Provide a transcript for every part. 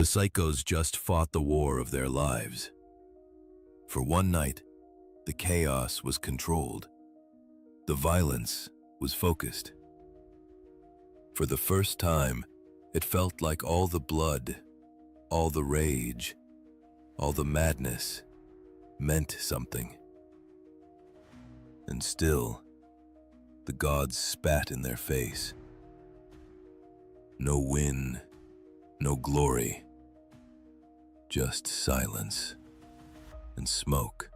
The Psychos just fought the war of their lives. For one night, the chaos was controlled. The violence was focused. For the first time, it felt like all the blood, all the rage, all the madness meant something. And still, the gods spat in their face. No win, no glory, just silence and smoke.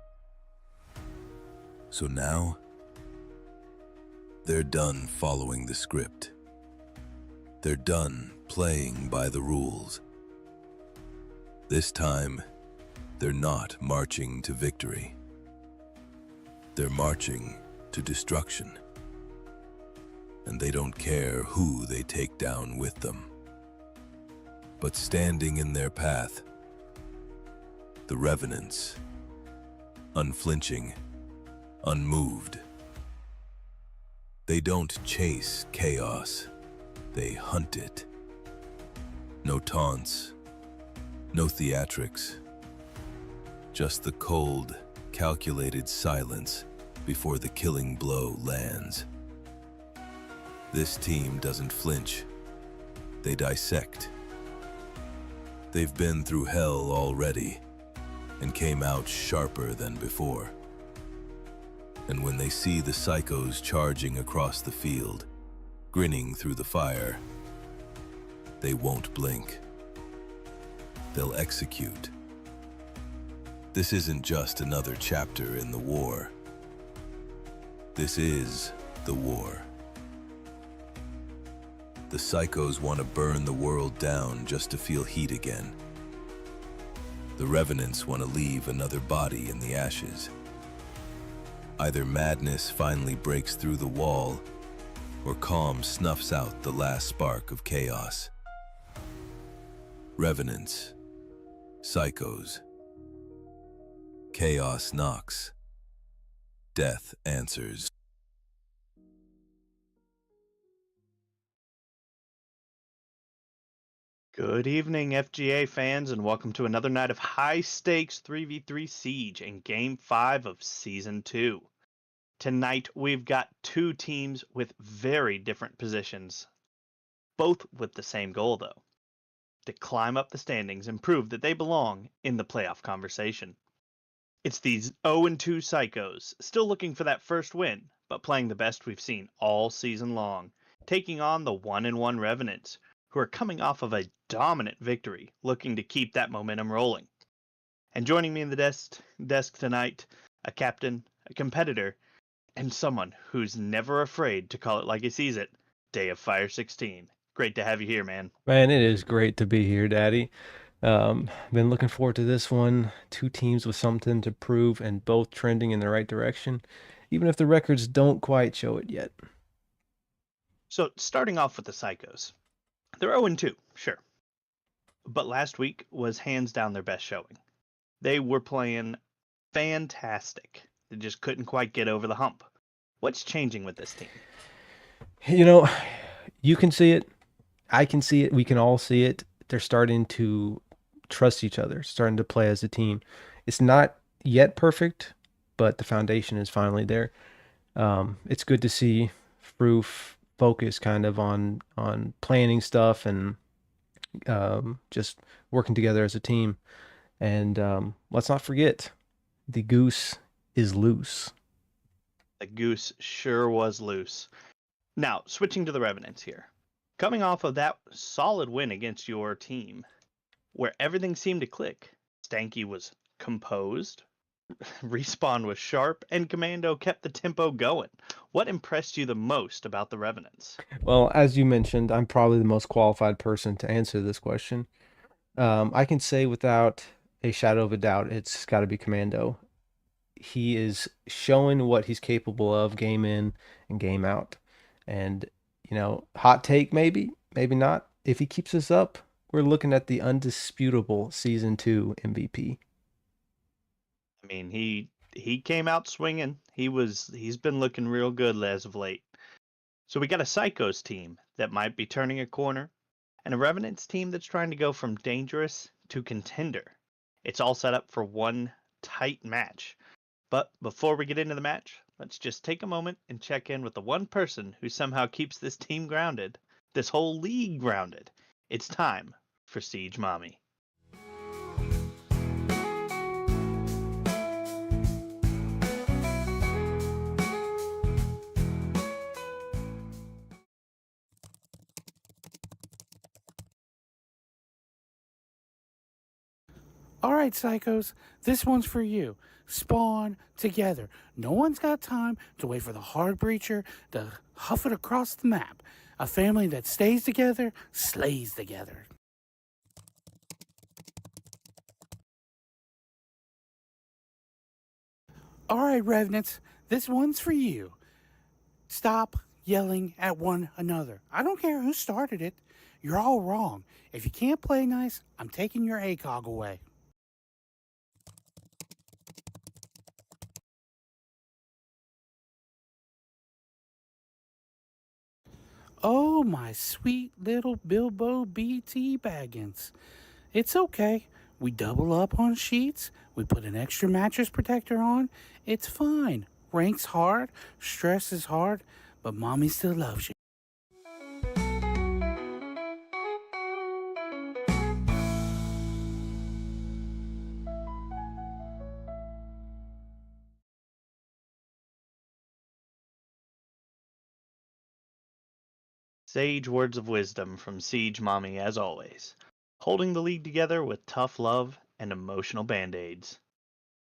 So now, they're done following the script. They're done playing by the rules. This time, they're not marching to victory. They're marching to destruction. And they don't care who they take down with them. But standing in their path, the Revenants, unflinching, unmoved. They don't chase chaos, they hunt it. No taunts, no theatrics, just the cold, calculated silence before the killing blow lands. This team doesn't flinch, they dissect. They've been through hell already and came out sharper than before. And when they see the Psychos charging across the field, grinning through the fire, they won't blink. They'll execute. This isn't just another chapter in the war. This is the war. The Psychos want to burn the world down just to feel heat again. The Revenants want to leave another body in the ashes. Either madness finally breaks through the wall, or calm snuffs out the last spark of chaos. Revenants, Psychos. Chaos knocks. Death answers. Good evening, FGA fans, and welcome to another night of high-stakes 3v3 Siege in Game 5 of Season 2. Tonight, we've got two teams with very different positions, both with the same goal, though, to climb up the standings and prove that they belong in the playoff conversation. It's these 0-2 Psychos, still looking for that first win, but playing the best we've seen all season long, taking on the 1-1 Revenants, who are coming off of a dominant victory, looking to keep that momentum rolling. And joining me in the desk tonight, a captain, a competitor, and someone who's never afraid to call it like he sees it, Day of Fire 16. Great to have you here, man. Man, it is great to be here, Daddy. Been looking forward to this one. Two teams with something to prove and both trending in the right direction, even if the records don't quite show it yet. So, starting off with the Psychos. They're 0-2, sure. But last week was hands down their best showing. They were playing fantastic. They just couldn't quite get over the hump. What's changing with this team? You know, you can see it. I can see it. We can all see it. They're starting to trust each other, starting to play as a team. It's not yet perfect, but the foundation is finally there. It's good to see Froof focus kind of on planning stuff and just working together as a team. And let's not forget, the goose is loose. The goose sure was loose. Now, switching to the Revenants here. Coming off of that solid win against your team, where everything seemed to click, Stanky was composed, Respawn was sharp, and Commando kept the tempo going. What impressed you the most about the Revenants? Well, as you mentioned, I'm probably the most qualified person to answer this question. I can say without a shadow of a doubt, it's got to be Commando. He is showing what he's capable of game in and game out. And, hot take maybe, maybe not. If he keeps this up, we're looking at the undisputable Season 2 MVP. I mean, he came out swinging. He's been looking real good as of late. So we got a Psychos team that might be turning a corner, and a Revenants team that's trying to go from dangerous to contender. It's all set up for one tight match. But before we get into the match, let's just take a moment and check in with the one person who somehow keeps this team grounded, this whole league grounded. It's time for Siege Mommy. All right, psychos, this one's for you. Spawn together. No one's got time to wait for the hard breacher to huff it across the map. A family that stays together, slays together. All right, Revenants, this one's for you. Stop yelling at one another. I don't care who started it. You're all wrong. If you can't play nice, I'm taking your ACOG away. Oh, my sweet little Bilbo BT Baggins. It's okay. We double up on sheets. We put an extra mattress protector on. It's fine. Rank's hard. Stress is hard. But Mommy still loves you. Sage words of wisdom from Siege Mommy as always, holding the league together with tough love and emotional band-aids.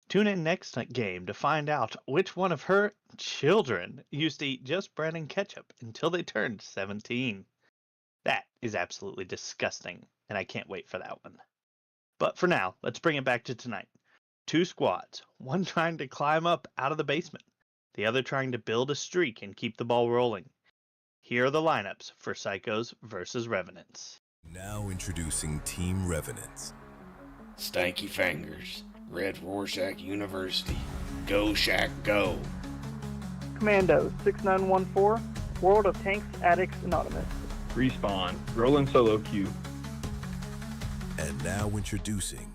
Tune in next game to find out which one of her children used to eat just bread and ketchup until they turned 17. That is absolutely disgusting, and I can't wait for that one. But for now, let's bring it back to tonight. Two squads, one trying to climb up out of the basement, the other trying to build a streak and keep the ball rolling. Here are the lineups for Psychos versus Revenants. Now introducing Team Revenants. Stanky Fingers, Red Rorschach University, Go Shack Go. Commando 6914, World of Tanks Addicts Anonymous. Respawn, Roland Solo Q. And now introducing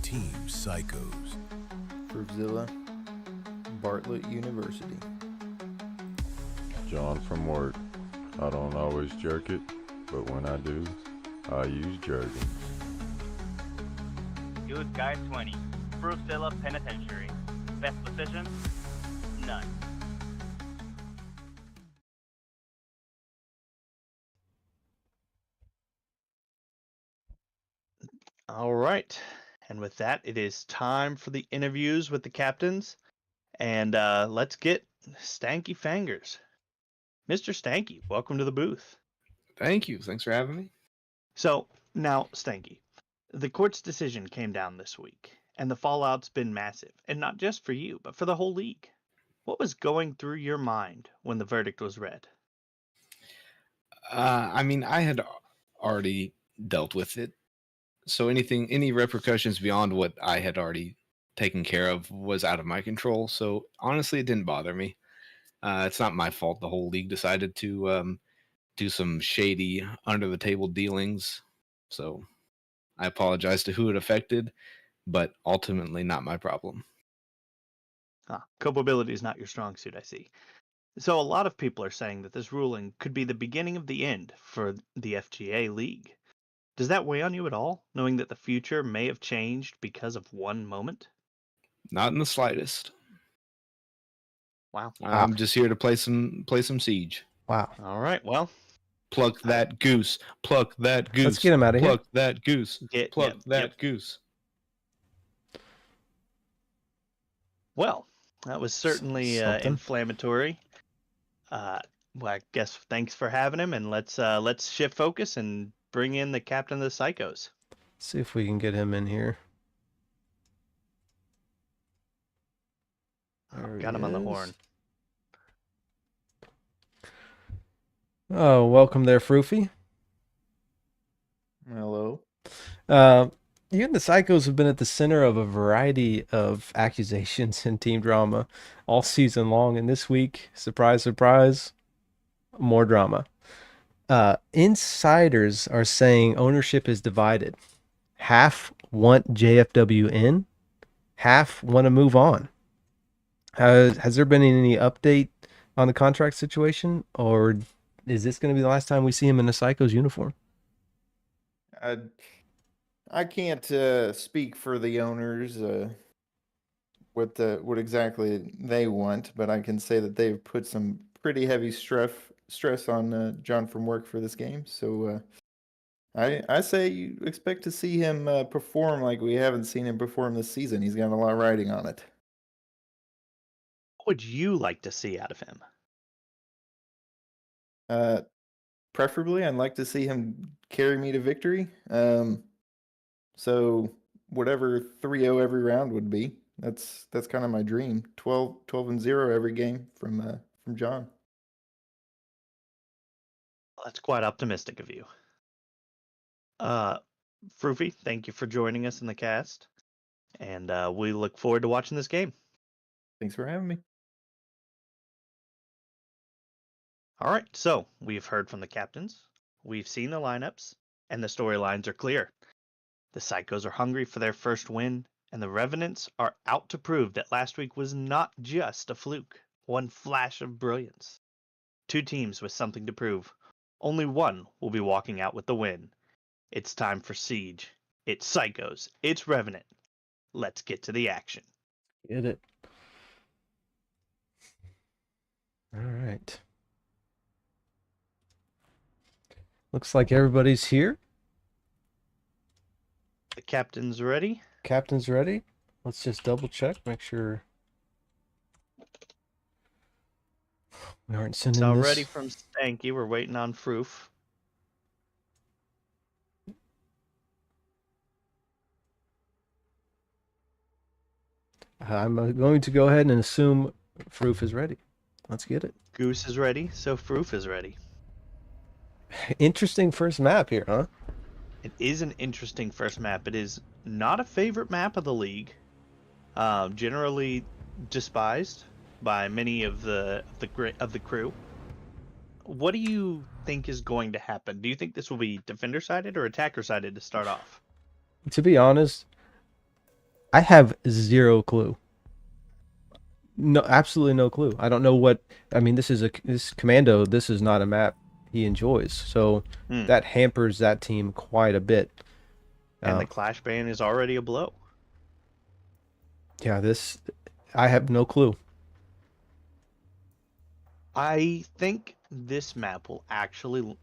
Team Psychos. Fruitzilla, Bartlett University. John from work. I don't always jerk it, but when I do, I use Jergens. Good Guy 20, Fruitzilla Penitentiary. Best position? None. All right. And with that, it is time for the interviews with the captains. And let's get Stanky Fingers. Mr. Stanky, welcome to the booth. Thank you. Thanks for having me. So, now, Stanky, the court's decision came down this week, and the fallout's been massive, and not just for you, but for the whole league. What was going through your mind when the verdict was read? I had already dealt with it, so any repercussions beyond what I had already taken care of was out of my control, so honestly, it didn't bother me. It's not my fault the whole league decided to do some shady, under-the-table dealings, so I apologize to who it affected, but ultimately not my problem. Culpability is not your strong suit, I see. So a lot of people are saying that this ruling could be the beginning of the end for the FGA League. Does that weigh on you at all, knowing that the future may have changed because of one moment? Not in the slightest. Wow. I'm just here to play some Siege. Wow. All right, well. Pluck that goose. Pluck that goose. Let's get him out of here. Pluck that goose. Pluck that goose. Well, that was certainly inflammatory. Well, I guess thanks for having him, and let's shift focus and bring in the captain of the Psychos. See if we can get him in here. Got him on the horn. Oh, welcome there, Froofy. Hello. You and the Psychos have been at the center of a variety of accusations and team drama all season long, and this week, surprise, surprise, more drama. Insiders are saying ownership is divided. Half want JFW in, half want to move on. Has there been any update on the contract situation, or is this going to be the last time we see him in a Psychos uniform? I can't speak for the owners what exactly they want, but I can say that they've put some pretty heavy stress on John from work for this game. So I say you expect to see him perform like we haven't seen him perform this season. He's got a lot riding on it. What would you like to see out of him? Preferably, I'd like to see him carry me to victory. So whatever 3-0 every round would be, that's kind of my dream. 12-0 every game from John. Well, that's quite optimistic of you. Froofy, thank you for joining us in the cast, and we look forward to watching this game. Thanks for having me. All right, so we've heard from the captains, we've seen the lineups, and the storylines are clear. The Psychos are hungry for their first win, and the Revenants are out to prove that last week was not just a fluke, one flash of brilliance. Two teams with something to prove. Only one will be walking out with the win. It's time for Siege. It's Psychos. It's Revenant. Let's get to the action. Get it. All right. Looks like everybody's here. The captain's ready. Captain's ready. Let's just double check, make sure we aren't sending It's all this. ready from Stanky. We're waiting on Froof. I'm going to go ahead and assume Froof is ready. Let's get it. Goose is ready, so Froof is ready. Interesting first map here, huh? It is an interesting first map. It is not a favorite map of the league. Generally despised by many of the crew. What do you think is going to happen? Do you think this will be defender sided or attacker sided to start off? To be honest, I have zero clue. No, absolutely no clue. I don't know what. I mean, this Commando. This is not a map he enjoys, so that hampers that team quite a bit. And the Clash ban is already a blow. Yeah, I have no clue. I think this map will actually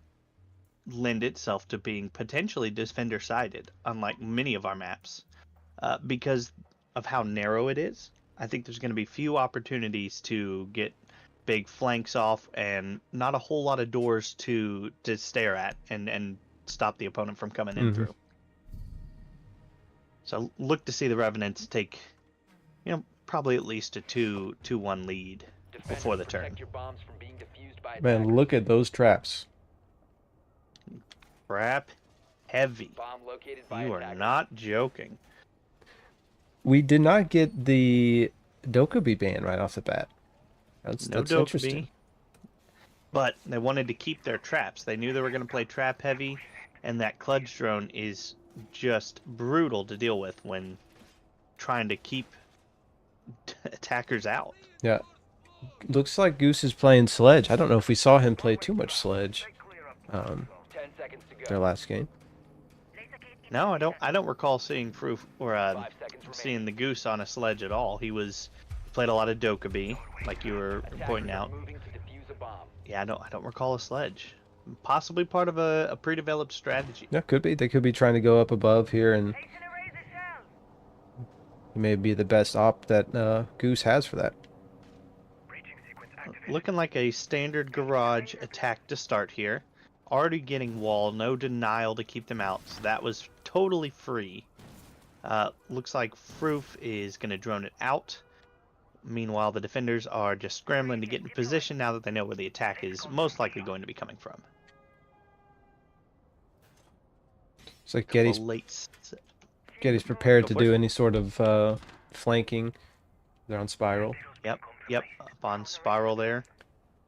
lend itself to being potentially defender sided, unlike many of our maps, because of how narrow it is. I think there's going to be few opportunities to get big flanks off and not a whole lot of doors to stare at and stop the opponent from coming in through. So look to see the Revenants take, probably at least a 2-1 lead before the turn. Man, look at those traps. Trap heavy. You are not joking. We did not get the Dokkaebi ban right off the bat. That's interesting. But they wanted to keep their traps. They knew they were going to play trap heavy, and that Kludge drone is just brutal to deal with when trying to keep attackers out. Yeah. Looks like Goose is playing Sledge. I don't know if we saw him play too much Sledge their last game. No, I don't recall seeing proof or seeing the Goose on a Sledge at all. He played a lot of Dokkaebi, like you were pointing out. Yeah, I don't recall a Sledge. Possibly part of a pre-developed strategy. Yeah, could be. They could be trying to go up above here, and it may be the best op that Goose has for that. Looking like a standard garage attack to start here. Already getting wall, no denial to keep them out, so that was totally free. Looks like Froof is going to drone it out. Meanwhile, the defenders are just scrambling to get in position now that they know where the attack is most likely going to be coming from. It's like Getty's prepared to do any sort of flanking. They're on Spiral. Yep, up on Spiral there.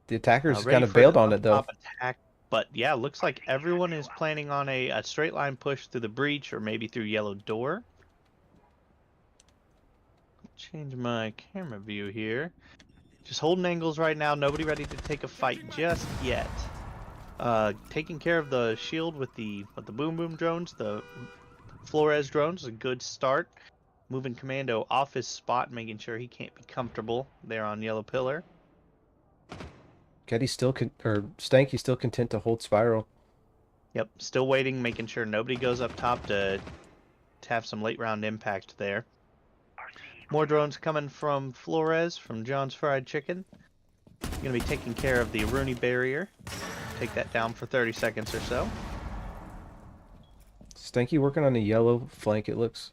The attackers kind of bailed on it, though. Attack But yeah, looks like everyone is planning on a straight line push through the breach or maybe through yellow door. Change my camera view here. Just holding angles right now. Nobody ready to take a fight just yet. Taking care of the shield with the boom boom drones, the Flores drones, is a good start. Moving Commando off his spot, making sure he can't be comfortable there on yellow pillar. Getty's still Stanky's still content to hold Spiral. Yep, still waiting, making sure nobody goes up top to have some late round impact there. More drones coming from Flores, from John's Fried Chicken. Going to be taking care of the Rooney barrier. Take that down for 30 seconds or so. Stanky working on the yellow flank, it looks.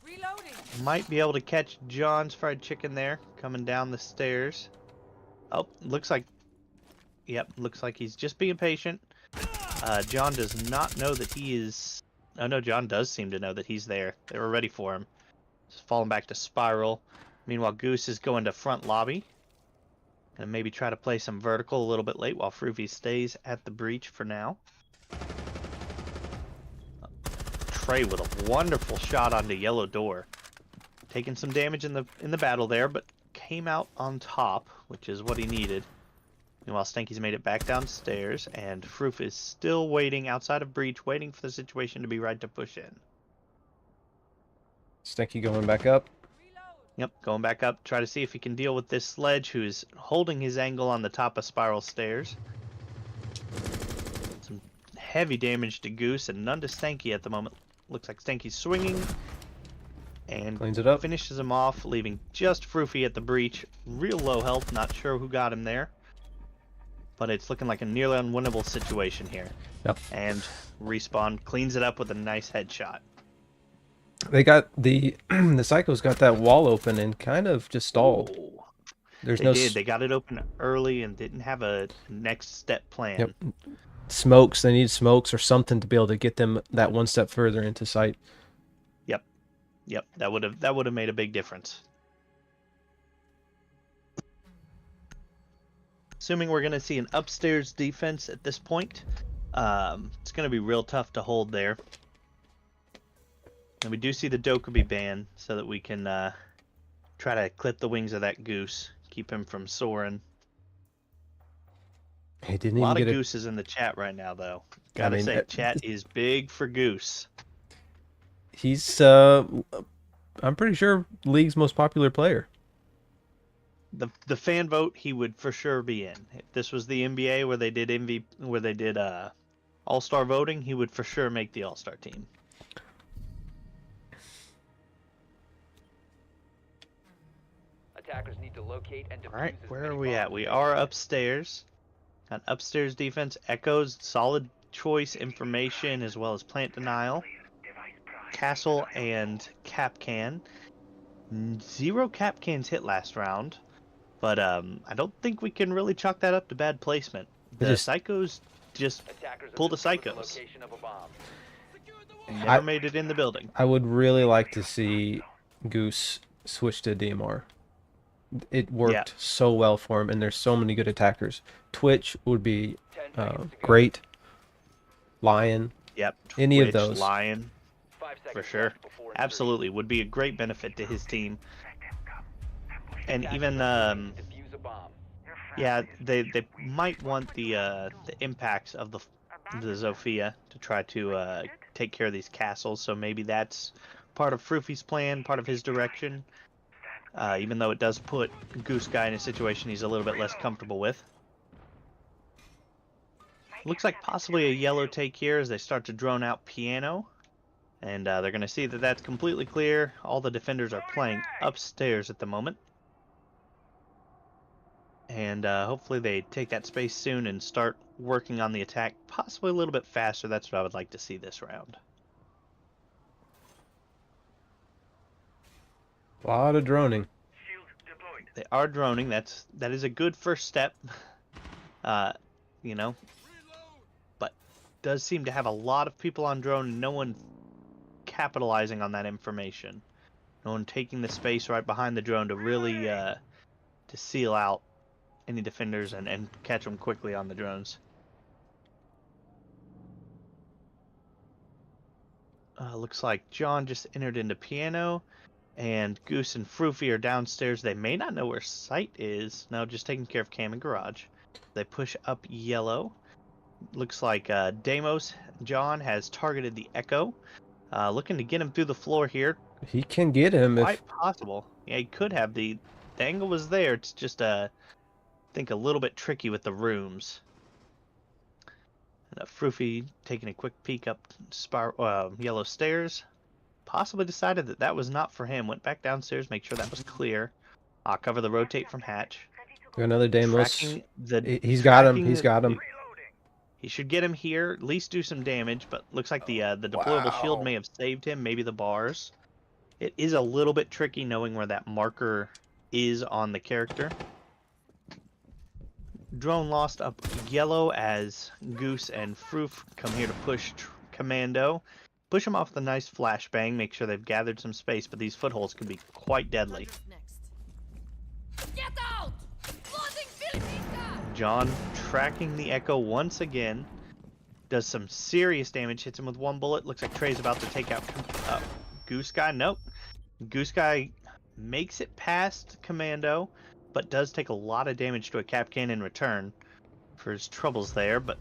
Reloading. Might be able to catch John's Fried Chicken there, coming down the stairs. Oh, looks like... Yep, looks like he's just being patient. John does not know that he is... Oh no, John does seem to know that he's there. They were ready for him. Just falling back to Spiral. Meanwhile, Goose is going to front lobby. And maybe try to play some vertical a little bit late while Fruity stays at the breach for now. Trey with a wonderful shot onto yellow door. Taking some damage in the battle there, but came out on top, which is what he needed. Meanwhile, Stanky's made it back downstairs, and Froof is still waiting outside of breach, waiting for the situation to be right to push in. Stanky going back up. Yep, going back up, try to see if he can deal with this sledge, who is holding his angle on the top of Spiral stairs. Some heavy damage to Goose, and none to Stanky at the moment. Looks like Stanky's swinging, and Cleans it up. Finishes him off, leaving just Froofy at the breach. Real low health, not sure who got him there. But it's looking like a nearly unwinnable situation here. Yep. And Respawn cleans it up with a nice headshot. They got the Psychos got that wall open and kind of just stalled. Oh, There's they no did. They got it open early and didn't have a next step plan. Yep. Smokes. They need smokes or something to be able to get them that one step further into sight. Yep. That would have made a big difference. Assuming we're going to see an upstairs defense at this point, it's going to be real tough to hold there. And we do see the Dokubi ban so that we can try to clip the wings of that Goose, keep him from soaring. He didn't A lot even of get Gooses in the chat right now, though. Gotta say, chat is big for Goose. He's, I'm pretty sure league's most popular player. The fan vote, he would for sure be in. If this was the NBA where they did All-Star voting, he would for sure make the All-Star team. Attackers need to locate and defuse. All right, where are we at? We are upstairs. Got upstairs defense, echoes, solid choice information, as well as plant denial. Castle and Capcan. 0 Capcans hit last round, but I don't think we can really chalk that up to bad placement. The Psychos just pulled the Psychos. Never made it in the building. I would really like to see Goose switch to DMR. It worked so well for him, and there's so many good attackers. Twitch would be great. Lion. Yep. Any Twitch, of those. Lion. For sure. Absolutely. Would be a great benefit to his team. And even, yeah, they might want the impacts of the Zofia to try to take care of these castles, so maybe that's part of Froofy's plan, part of his direction. Even though it does put Goose Guy in a situation he's a little bit less comfortable with. Looks like possibly a yellow take here as they start to drone out Piano. And they're going to see that that's completely clear. All the defenders are playing upstairs at the moment. And hopefully they take that space soon and start working on the attack possibly a little bit faster. That's what I would like to see this round. A lot of droning. They are droning. That is a good first step. You know. But does seem to have a lot of people on drone and no one capitalizing on that information. No one taking the space right behind the drone to really to seal out any defenders and catch them quickly on the drones. Looks like John just entered into piano, and Goose and Froofy are downstairs. They may not know where Sight is. No, just taking care of Cam and Garage. They push up yellow. Looks like Deimos John has targeted the Echo. Looking to get him through the floor here. He can get him if Quite possible. Yeah, he could have. The angle was there. It's just, I think, a little bit tricky with the rooms. And Froofy taking a quick peek up yellow stairs. Possibly decided that that was not for him. Went back downstairs, make sure that was clear. I'll cover the rotate from hatch. got another Deimos. He's got him. He's got him. He should get him here, at least do some damage, but looks like the deployable shield may have saved him, maybe the bars. It is a little bit tricky knowing where that marker is on the character. Drone lost up yellow as Goose and Froof come here to push Commando. Push them off with a nice flashbang, make sure they've gathered some space, but these footholds could be quite deadly. Get out! John tracking the Echo once again. Does some serious damage, hits him with one bullet. Looks like Trey's about to take out Goose Guy. Nope. Goose Guy makes it past Commando, but does take a lot of damage to a Capcan in return for his troubles there. But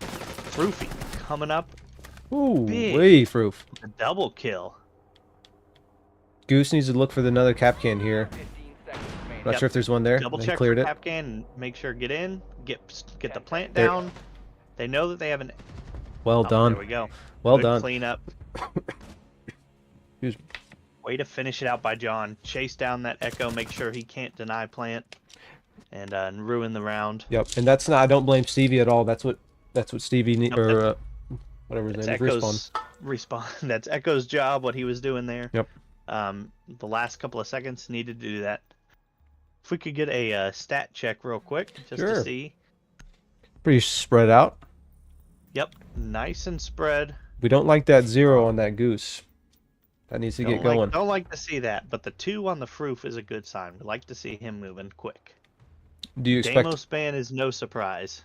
Froofy coming up. Ooh, big. way Froof. A double kill. Goose needs to look for another Capcan here. Not sure if there's one there. Double They check cleared for it. Capcan and make sure get in, get the plant There. down. They know that they have an. Well Oh, done. There we go. Well Good done. Cleanup. Excuse me. Way to finish it out by John. Chase down that Echo, make sure he can't deny plant, and ruin the round. Yep, and that's not. I don't blame Stevie at all. That's what Stevie Nope, or whatever his That's name is. Echo's respawn. That's Echo's job. What he was doing there. Yep. The last couple of seconds needed to do that. If we could get a stat check real quick, just Sure. to see. Pretty spread out. Yep, nice and spread. We don't like that 0 on that Goose. That needs to get going. Don't like to see that, but the 2 on the Froof is a good sign. We like to see him moving quick. Do you expect? Deimos ban is no surprise.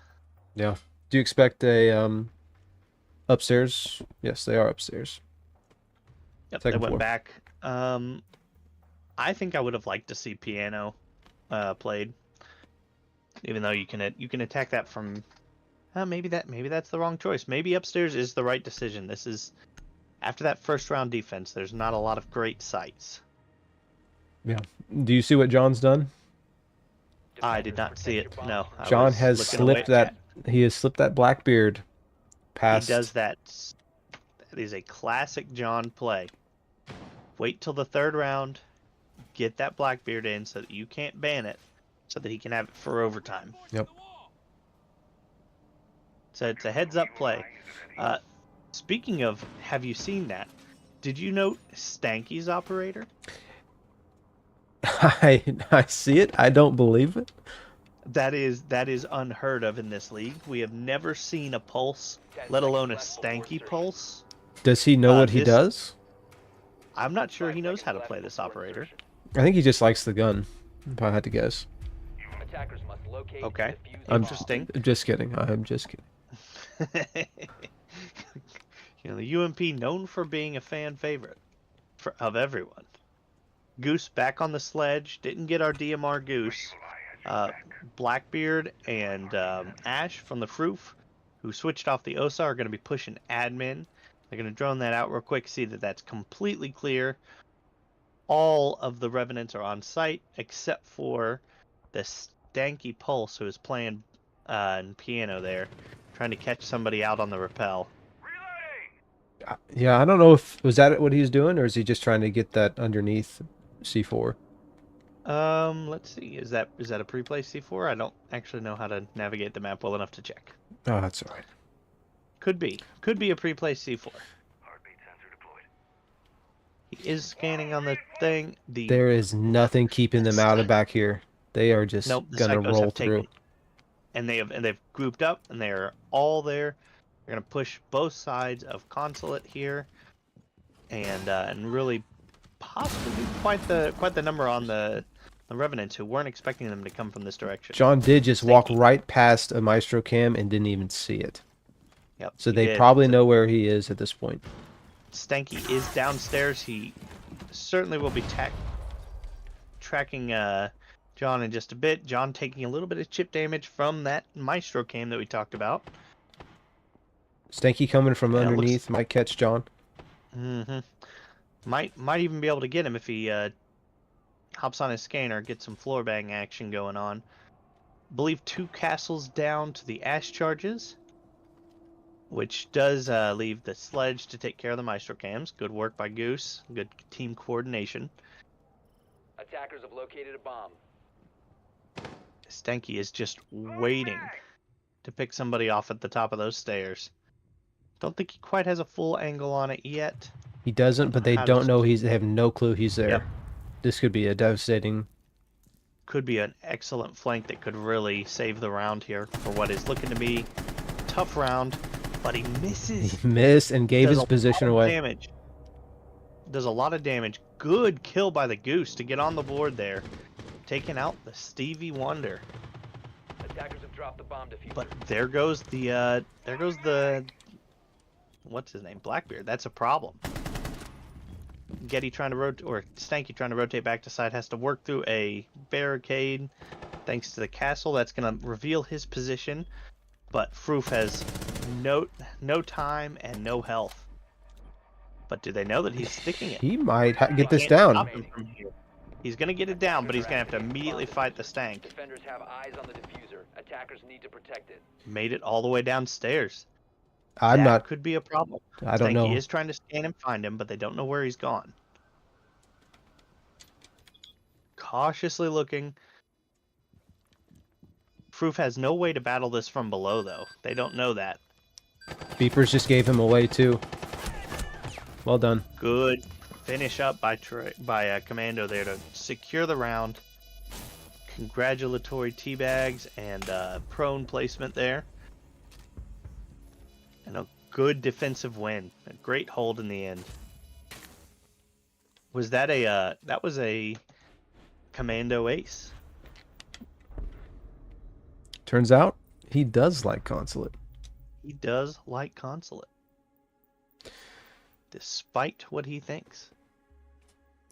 Yeah. Do you expect a upstairs? Yes, they are upstairs. Yep, Second they went floor. back. I think I would have liked to see piano played, even though you can attack that from. Maybe that's the wrong choice. Maybe upstairs is the right decision. This is after that first round defense. There's not a lot of great sights. Yeah. Do you see what John's done? I did not see it. No. I John was has looking away slipped at that. He has slipped that black beard past. He does that. That is a classic John play. Wait till the third round, get that Blackbeard in so that you can't ban it, so that he can have it for overtime. Yep. So it's a heads-up play. Speaking of, have you seen that? Did you note Stanky's operator? I see it. I don't believe it. That is unheard of in this league. We have never seen a pulse, let alone a Stanky pulse. Does he know what he this- does? I'm not sure he knows how to play this operator. I think he just likes the gun, if I had to guess. Attackers must locate Okay. and defuse I'm the bomb. Interesting. just kidding. I'm just kidding. You know, the UMP known for being a fan favorite of everyone. Goose back on the sledge. Didn't get our DMR Goose. Blackbeard and Ash from the Froof, who switched off the OSA, are going to be pushing admin. They're going to drone that out real quick, see that that's completely clear. All of the Revenants are on site, except for the Stanky Pulse, who is playing in piano there, trying to catch somebody out on the rappel. Yeah, I don't know if was that what he's doing, or is he just trying to get that underneath C4? Let's see. Is that a pre-placed C4? I don't actually know how to navigate the map well enough to check. Oh, that's all right. Could be a pre-placed C4. He is scanning on the thing. There is nothing keeping them out of back here. They are just Nope, the gonna Psychos roll have through. taken, and they've grouped up, and they're all there. They're gonna push both sides of Consulate here, and really possibly quite the number on the the Revenants, who weren't expecting them to come from this direction. John did just walk Stanky. right past a Maestro cam and didn't even see it. Yep. So he they did. probably So know where he is at this point. Stanky is downstairs. He certainly will be tracking John in just a bit. John taking a little bit of chip damage from that Maestro cam that we talked about. Stanky coming from Yeah, it underneath might catch John. Mm-hmm. Might even be able to get him if he hops on his scanner, get some floor bang action going on. Believe 2 castles down to the ash charges, which does leave the sledge to take care of the Maestro cams. Good work by Goose. Good team coordination. Attackers have located a bomb. Stanky is just waiting to pick somebody off at the top of those stairs. Don't think he quite has a full angle on it yet. He doesn't, but they How to don't know they have no clue he's there. Yep. This could be a devastating. Could be an excellent flank that could really save the round here for what is looking to be a tough round, but he misses. He missed and gave Does his a position lot of away. Damage. Does a lot of damage. Good kill by the Goose to get on the board there. Taking out the Stevie Wonder. Attackers have dropped the bomb diffuser. But there goes the what's his name? Blackbeard. That's a problem. Getty trying to rotate, or Stanky trying to rotate back to side, has to work through a barricade thanks to the castle. That's going to reveal his position, but Froof has no time and no health. But do they know that he's sticking it? He might get They this can't down. stop him from here. He's going to get it down, but he's going to have to immediately fight the Stank. Defenders have eyes on the diffuser. Attackers need to protect it. Made it all the way downstairs. I'm That not. could be a problem. I don't Stanky know. is trying to scan and find him, but they don't know where he's gone. Cautiously looking. Froof has no way to battle this from below, though. They don't know that. Beepers just gave him away too. Well done. Good finish up by Commando there to secure the round. Congratulatory teabags and prone placement there. And a good defensive win. A great hold in the end. Was that that was a Commando ace? Turns out he does like Consulate. He does like Consulate. Despite what he thinks.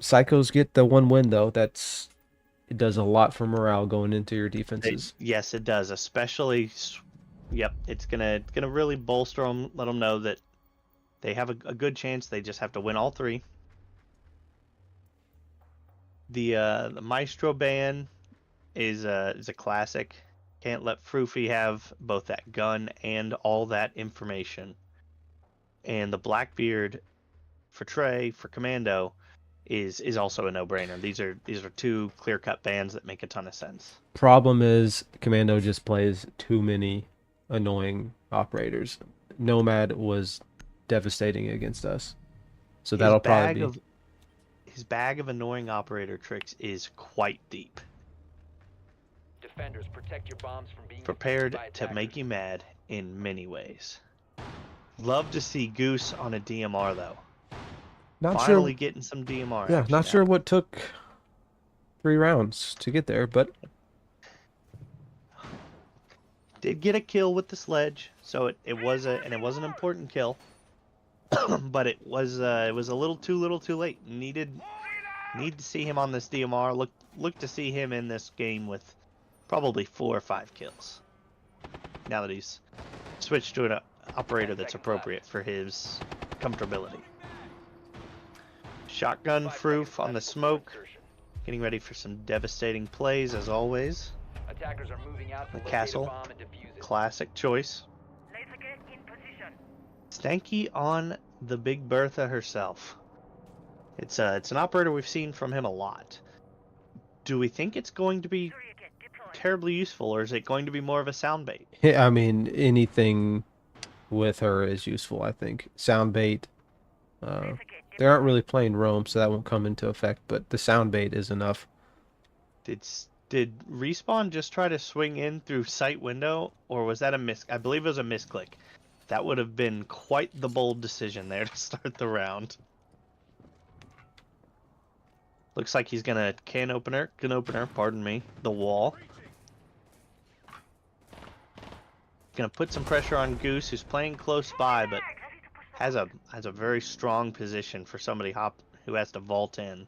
Psychos get the 1 win though. It does a lot for morale going into your defenses. Yes, it does. Especially, yep, it's gonna really bolster them. Let them know that they have a good chance. They just have to win all 3. The Maestro ban is a classic. Can't let Froofy have both that gun and all that information. And the Blackbeard for Trey, for Commando, is also a no-brainer. These are 2 clear-cut bans that make a ton of sense. Problem is Commando just plays too many annoying operators. Nomad was devastating against us. So that'll probably be... His bag of annoying operator tricks is quite deep. Defenders, protect your bombs from being Prepared defused by to attackers. make you mad in many ways. Love to see Goose on a DMR though. Not Finally sure. getting some DMR. Yeah, action not now. sure what took 3 rounds to get there, but Did get a kill with the sledge, so it was an important kill. But it was a little too late. Need to see him on this DMR. Look to see him in this game with probably 4 or 5 kills. Now that he's switched to an operator that's appropriate for his comfortability. Shotgun Froof on the smoke, getting ready for some devastating plays as always. Attackers are moving out to The locate a castle, bomb and defuse it. classic choice. Stanky on the Big Bertha herself. It's an operator we've seen from him a lot. Do we think it's going to be terribly useful, or is it going to be more of a sound bait? I mean, anything with her is useful, I think. Sound bait. They aren't really playing roam, so that won't come into effect, but the sound bait is enough. Did Respawn just try to swing in through sight window, or was that a miss? I believe it was a misclick. That would have been quite the bold decision there to start the round. Looks like he's gonna can opener, pardon me, the wall. Gonna put some pressure on Goose, who's playing close by, but has a very strong position for somebody who has to vault in.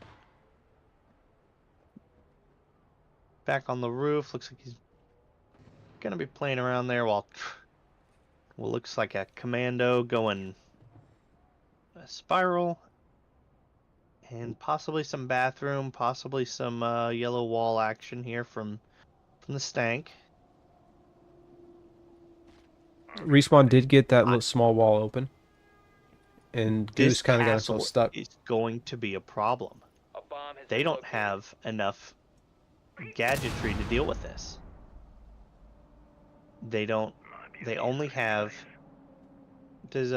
Back on the roof, looks like he's gonna be playing around there while well, looks like a commando going a spiral, and possibly some bathroom, possibly some yellow wall action here from the stank. Respawn did get that little small wall open, and Goose kind of got himself stuck. Is going to be a problem. They don't have enough gadgetry to deal with this. They don't. They only have. Does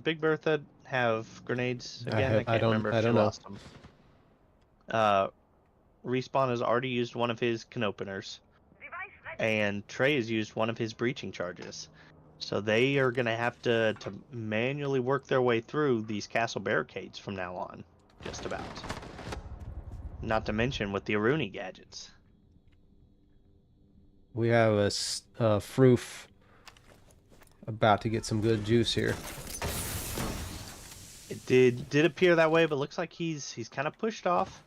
Big Bertha have grenades again? I can't remember if she lost them. Respawn has already used one of his can openers, and Trey has used one of his breaching charges. So they are going to have to manually work their way through these castle barricades from now on, just about. Not to mention with the Aruni gadgets. We have a Froof about to get some good juice here. It did appear that way, but looks like he's kind of pushed off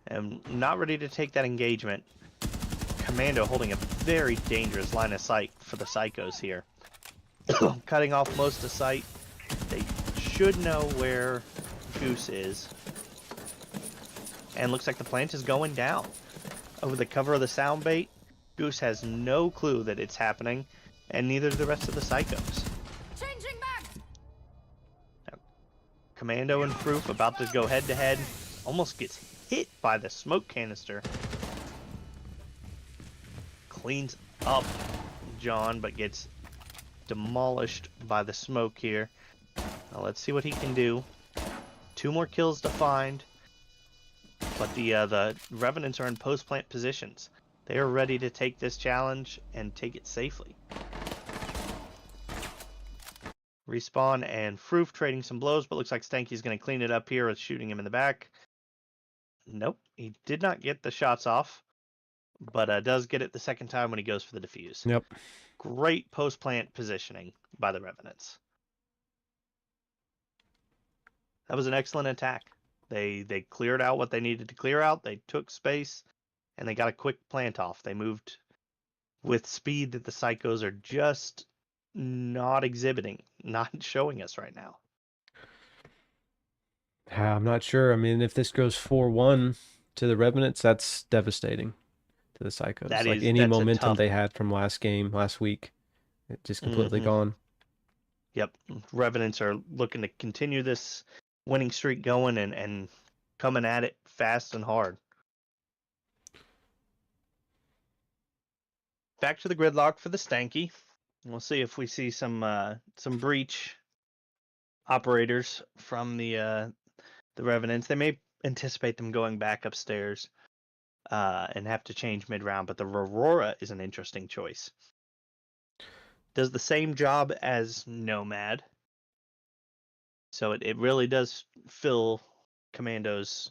and not ready to take that engagement. Commando holding a very dangerous line of sight for the Psychos here. Cutting off most of sight. They should know where Goose is. And looks like the plant is going down. Over the cover of the sound bait, Goose has no clue that it's happening, and neither do the rest of the Psychos. Changing back. Now, Commando and Proof about to go head to head. Almost gets hit by the smoke canister. Cleans up John, but gets demolished by the smoke here. Now let's see what he can do. 2 more kills to find. But the Revenants are in post-plant positions. They are ready to take this challenge and take it safely. Respawn and Froof trading some blows, but looks like Stanky's going to clean it up here with shooting him in the back. Nope, he did not get the shots off, but does get it the second time when he goes for the defuse. Yep. Great post-plant positioning by the Revenants. That was an excellent attack. They cleared out what they needed to clear out. They took space, and they got a quick plant off. They moved with speed that the Psychos are just not exhibiting, not showing us right now. I'm not sure. I mean, if this goes 4-1 to the Revenants, that's devastating to the Psychos. That like is, any that's momentum they had from last week, it just completely gone. Yep. Revenants are looking to continue this winning streak going and coming at it fast and hard. Back to the gridlock for the Stanky. We'll see if we see some breach operators from the Revenants. They may anticipate them going back upstairs and have to change mid-round, but the Aurora is an interesting choice. Does the same job as Nomad. So it really does fill Commando's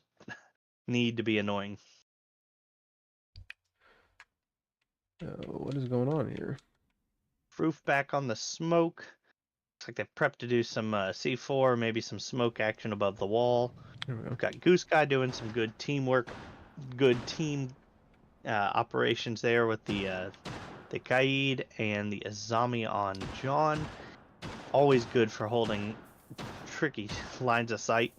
need to be annoying. What is going on here? Froof back on the smoke. Looks like they've prepped to do some C4, maybe some smoke action above the wall. We've got Goose Guy doing some good teamwork, good team operations there with the Kaid and the Azami on John. Always good for holding tricky lines of sight.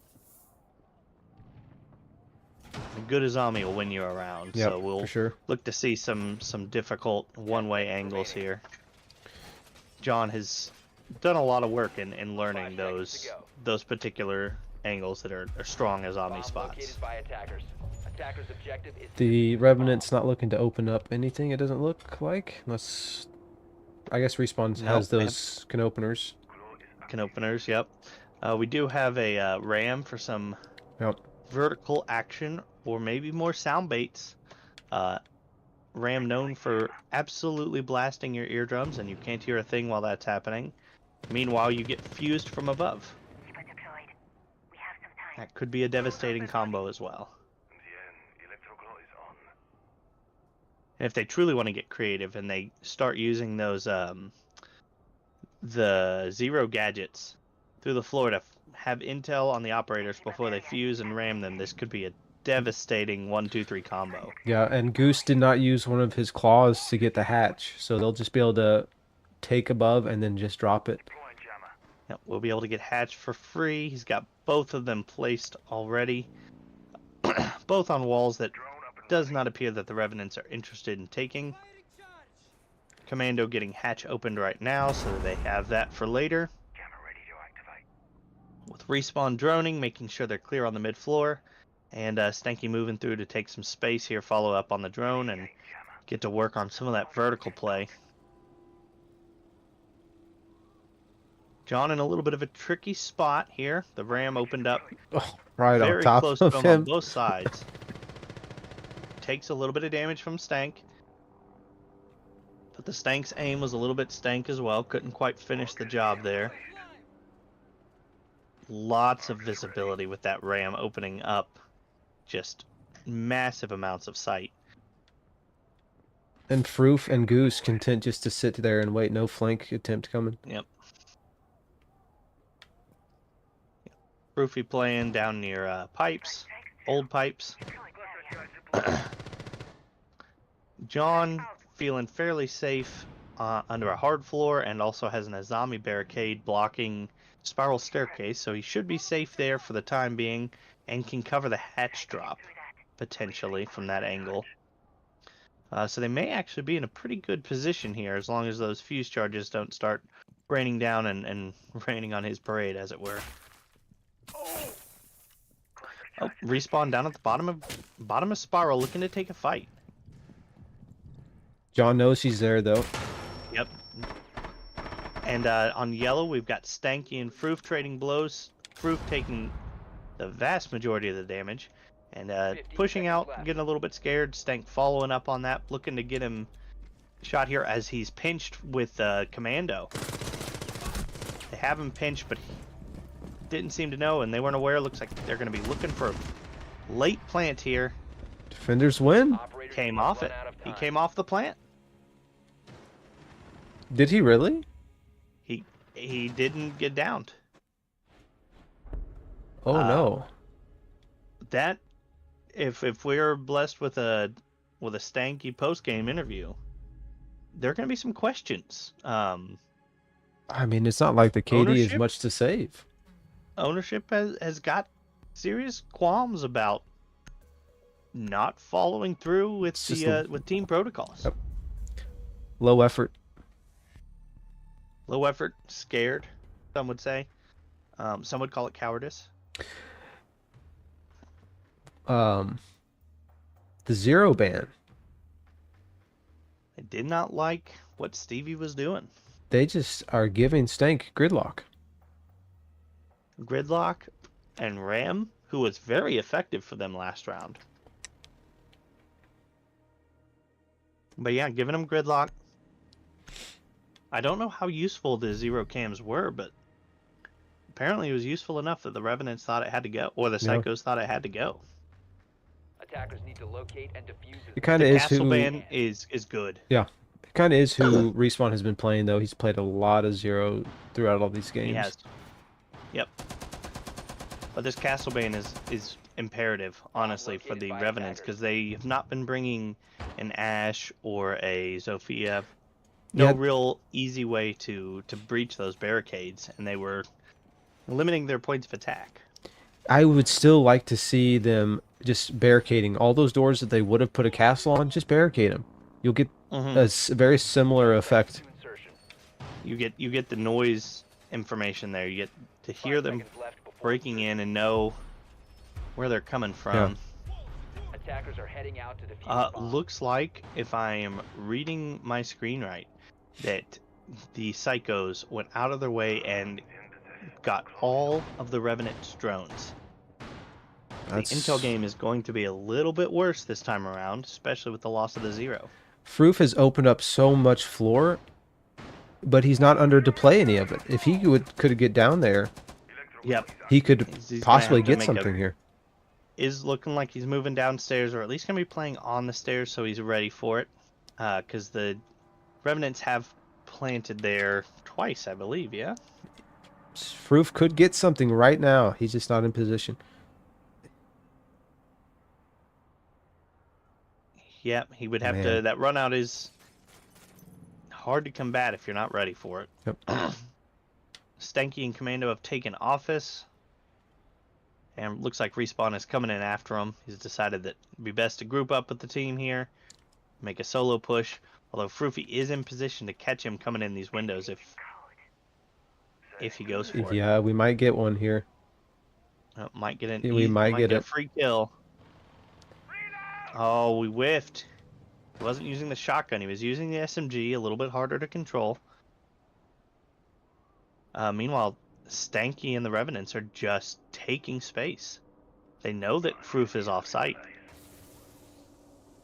A good Azami will win you around, yep, so we'll for sure. Look to see some difficult one-way angles here. John has done a lot of work in learning those particular angles that are strong Azami spots. The Revenant's not looking to open up anything, it doesn't look like, unless I guess Respawn has those can openers. Can openers, yep. We do have a ram for some vertical action, or maybe more sound baits. Ram known for absolutely blasting your eardrums, and you can't hear a thing while that's happening. Meanwhile, you get fused from above. That could be a devastating combo as well. And if they truly want to get creative and they start using those the zero gadgets through the floor to have intel on the operators before they fuse and ram them, this could be a devastating 1-2-3 combo. Yeah, and Goose did not use one of his claws to get the hatch, so they'll just be able to take above and then just drop it. Yep, we'll be able to get hatch for free. He's got both of them placed already, both on walls that does not appear that the Revenants are interested in taking. Commando getting hatch opened right now, so they have that for later. With respawn droning, making sure they're clear on the mid floor, and Stanky moving through to take some space here, follow up on the drone, and get to work on some of that vertical play. John in a little bit of a tricky spot here. The ram opened up Right on very top close of to him him. on both sides. Takes a little bit of damage from Stank. But the Stank's aim was a little bit stank as well. Couldn't quite finish the job there. Lots of visibility with that ram opening up. Just massive amounts of sight. And Froof and Goose content just to sit there and wait. No flank attempt coming. Yep. Roofy playing down near pipes. Old pipes. John feeling fairly safe under a hard floor and also has an Azami barricade blocking spiral staircase, so he should be safe there for the time being and can cover the hatch drop potentially from that angle. So they may actually be in a pretty good position here as long as those fuse charges don't start raining down and raining on his parade, as it were. Oh, respawn down at the bottom of spiral, looking to take a fight. John knows he's there though. Yep. And on yellow, we've got Stanky and Froof trading blows. Froof taking the vast majority of the damage. And pushing out, getting a little bit scared. Stank following up on that, looking to get him shot here as he's pinched with Commando. They have him pinched, but he didn't seem to know, and they weren't aware. Looks like they're going to be looking for a late plant here. Defenders win. Came off it. He came off the plant. Did he really? He didn't get downed. Oh no. That if we're blessed with a Stanky post-game interview, there are going to be some questions. I mean, it's not like the KD is much to save. Ownership has got serious qualms about not following through with with team protocols. Yep. Low effort. Low effort, scared, some would say. Some would call it cowardice. The zero ban. I did not like what Stevie was doing. They just are giving Stank gridlock. Gridlock and Ram, who was very effective for them last round. But yeah, giving them gridlock. I don't know how useful the zero cams were, but apparently it was useful enough that the Revenants thought it had to go, or the Psychos thought it had to go. Attackers need to locate and defuse It kind of is Castle who ban is good. Yeah, it kind of is who Respawn has been playing though. He's played a lot of zero throughout all these games. He has. Yep. But this Castle ban is imperative, honestly, for the Revenants, because they have not been bringing an Ash or a Zofia. No real easy way to breach those barricades, and they were limiting their points of attack. I would still like to see them just barricading all those doors that they would have put a castle on. Just barricade them. You'll get a very similar effect. You get the noise information there. You get to hear them breaking in and know where they're coming from. Attackers are heading out to defuse Looks like, if I am reading my screen right, that the Psychos went out of their way and got all of the Revenant's drones. The intel game is going to be a little bit worse this time around, especially with the loss of the zero. Froof has opened up so much floor, but he's not under to play any of it. If he could get down there, he could possibly get something here. Is looking like he's moving downstairs, or at least going to be playing on the stairs, so he's ready for it. because the Revenants have planted there twice, I believe. Yeah. Froof could get something right now. He's just not in position. Yep, he would have Man. to. That run out is hard to combat if you're not ready for it. Yep. Stanky and Commando have taken office, and looks like Respawn is coming in after him. He's decided that it'd be best to group up with the team here, make a solo push. Although Froofy is in position to catch him coming in these windows if he goes for it. Yeah, we might get one here. Might get an. We might get a it. free kill. Oh, we whiffed. He wasn't using the shotgun. He was using the SMG, a little bit harder to control. Meanwhile, Stanky and the Revenants are just taking space. They know that Froof is off site.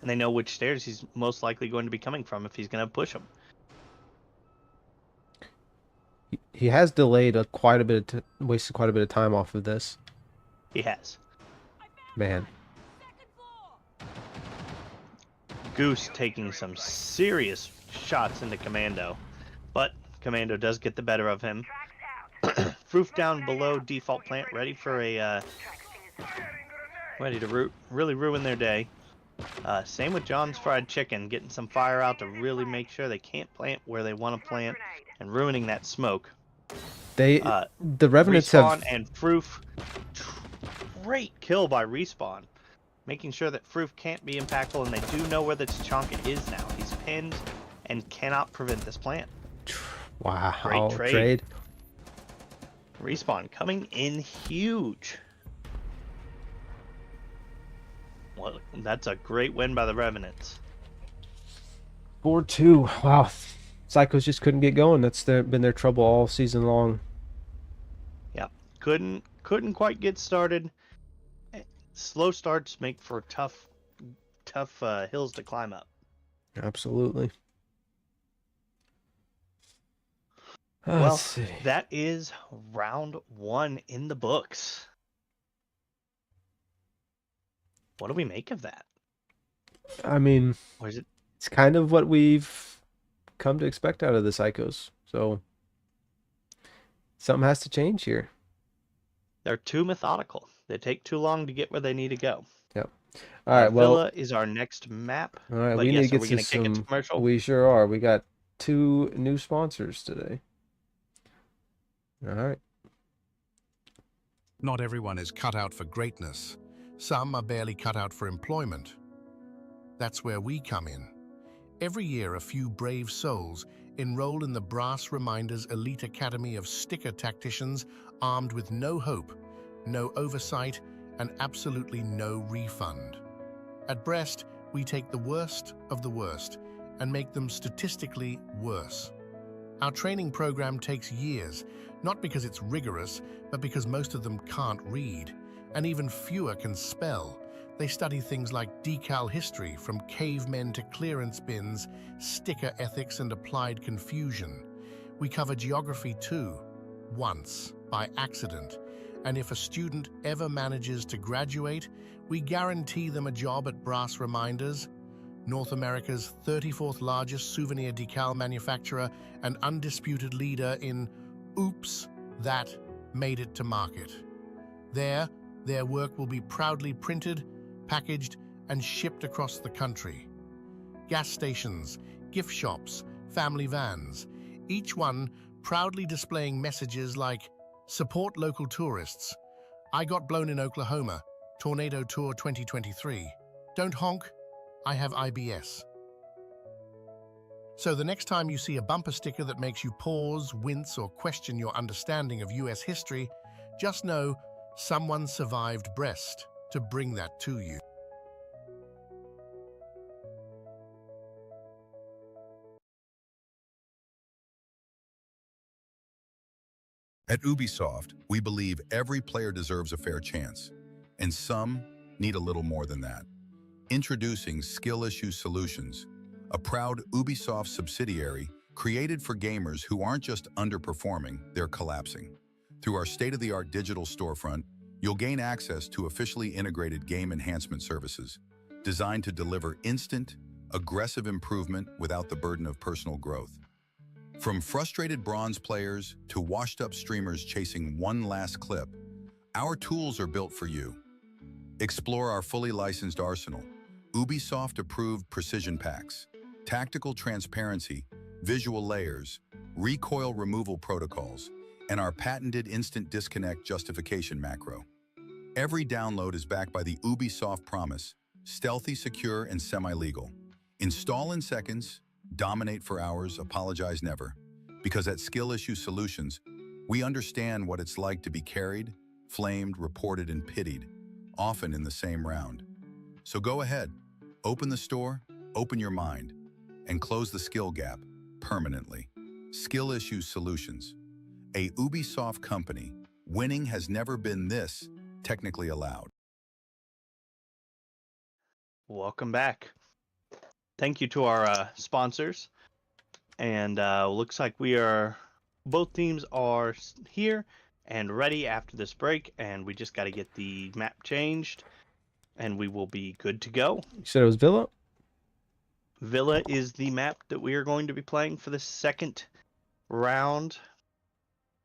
And they know which stairs he's most likely going to be coming from if he's going to push them. He has delayed quite a bit of wasted quite a bit of time off of this. He has. Man. Goose taking some serious shots into Commando. But Commando does get the better of him. Froof down below default plant, ready for a ready to really ruin their day. Same with John's Fried Chicken, getting some fire out to really make sure they can't plant where they want to plant and ruining that smoke. The Revenants Respawn have and Froof, great kill by Respawn, making sure that Froof can't be impactful, and they do know where the Tachanka is now. He's pinned and cannot prevent this plant. Wow. Great trade. Respawn coming in huge. Well, that's a great win by the Revenants. 4-2. Wow. Psychos just couldn't get going. That's been their trouble all season long. Yep. Couldn't quite get started. Slow starts make for tough hills to climb up. Absolutely. Well, that is round 1 in the books. What do we make of that? I mean, Or is it? It's kind of what we've come to expect out of the Psychos. So something has to change here. They're too methodical. They take too long to get where they need to go. Yep. All right. Well, Villa is our next map. all right. But We yes, need to are we get gonna to kick it to some. commercial? We sure are. We got 2 new sponsors today. All right. Not everyone is cut out for greatness. Some are barely cut out for employment. That's where we come in. Every year, a few brave souls enroll in the Brass Reminders Elite Academy of sticker tacticians armed with no hope, no oversight, and absolutely no refund. At Brest, we take the worst of the worst and make them statistically worse. Our training program takes years, not because it's rigorous, but because most of them can't read, and even fewer can spell. They study things like decal history, from cavemen to clearance bins, sticker ethics and applied confusion. We cover geography too, once, by accident. And if a student ever manages to graduate, we guarantee them a job at Brass Reminders, North America's 34th largest souvenir decal manufacturer and undisputed leader in oops, that made it to market. There, their work will be proudly printed, packaged, and shipped across the country. Gas stations, gift shops, family vans, each one proudly displaying messages like, support local tourists, I got blown in Oklahoma, Tornado Tour 2023, don't honk, I have IBS. So the next time you see a bumper sticker that makes you pause, wince, or question your understanding of US history, just know someone survived Brest to bring that to you. At Ubisoft, we believe every player deserves a fair chance, and some need a little more than that. Introducing Skill Issue Solutions, a proud Ubisoft subsidiary created for gamers who aren't just underperforming, they're collapsing. Through our state-of-the-art digital storefront, you'll gain access to officially integrated game enhancement services designed to deliver instant, aggressive improvement without the burden of personal growth. From frustrated bronze players to washed-up streamers chasing one last clip, our tools are built for you. Explore our fully licensed arsenal, Ubisoft-approved precision packs, tactical transparency, visual layers, recoil removal protocols, and our patented instant disconnect justification macro. Every download is backed by the Ubisoft promise, stealthy, secure, and semi-legal. Install in seconds, dominate for hours, apologize never. Because at Skill Issue Solutions, we understand what it's like to be carried, flamed, reported, and pitied, often in the same round. So go ahead, open the store, open your mind, and close the skill gap permanently. Skill Issue Solutions, a Ubisoft company. Winning has never been this technically allowed. Welcome back. Thank you to our sponsors. And looks like both teams are here and ready after this break. And we just got to get the map changed. And we will be good to go. You said it was Villa? Villa is the map that we are going to be playing for the second round.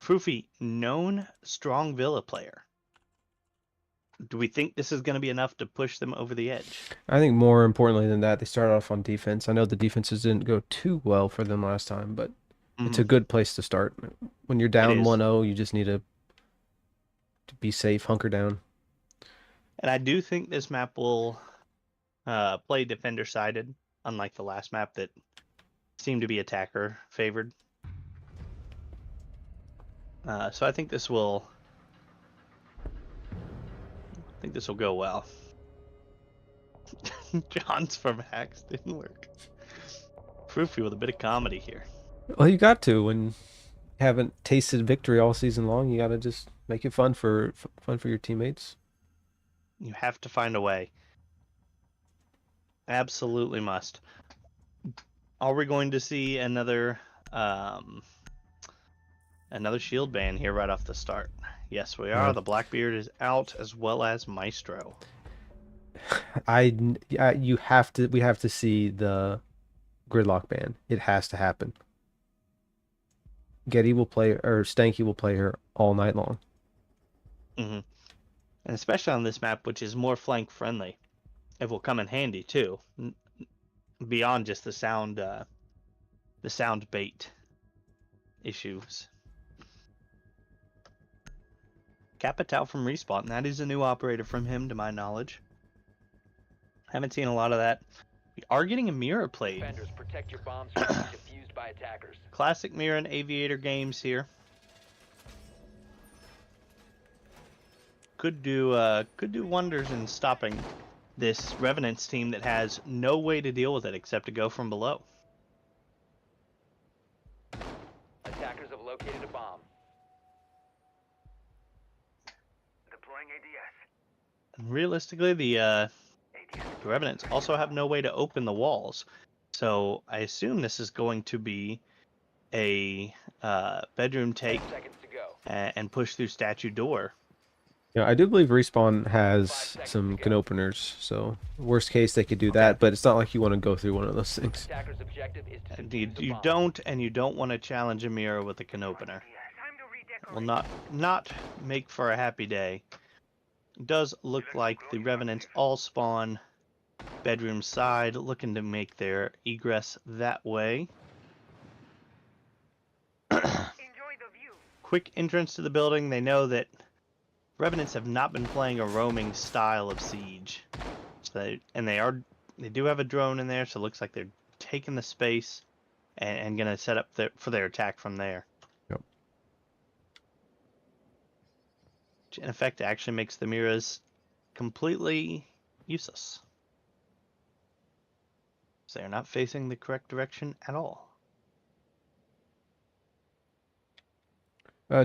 Foofy, known strong Villa player. Do we think this is going to be enough to push them over the edge? I think more importantly than that, they started off on defense. I know the defenses didn't go too well for them last time, but it's a good place to start. When you're down 1-0, you just need to be safe, hunker down. And I do think this map will play defender-sided, unlike the last map that seemed to be attacker-favored. So I think this will go well. John's from Hacks didn't work. Foofy with a bit of comedy here. Well, you got to. When you haven't tasted victory all season long, you got to just make it fun for your teammates. You have to find a way. Absolutely must. Are we going to see another shield ban here right off the start? Yes, we are. The Blackbeard is out, as well as Maestro. We have to see the gridlock ban. It has to happen. Getty will play, or Stanky will play her all night long. And especially on this map, which is more flank friendly, it will come in handy too. Beyond just the sound bait issues. Capital from Respawn. That is a new operator from him, to my knowledge. Haven't seen a lot of that. We are getting a mirror played. Defenders, protect your bombs from being defused by attackers. Classic mirror and aviator games here. Could do wonders in stopping this Revenants team that has no way to deal with it except to go from below. Attackers have located a bomb. Realistically, the Revenants also have no way to open the walls, so I assume this is going to be a bedroom take and push through statue door. Yeah, I do believe Respawn has some can openers, so worst case they could do that, but it's not like you want to go through one of those things. You don't want to challenge a mirror with a can opener. Will not make for a happy day. Does look like the Revenants all spawn bedroom side, looking to make their egress that way. Quick entrance to the building. They know that Revenants have not been playing a roaming style of siege, so they do have a drone in there, so it looks like they're taking the space and gonna set up for their attack from there. Yep. Which in effect actually makes the mirrors completely useless. So they're not facing the correct direction at all.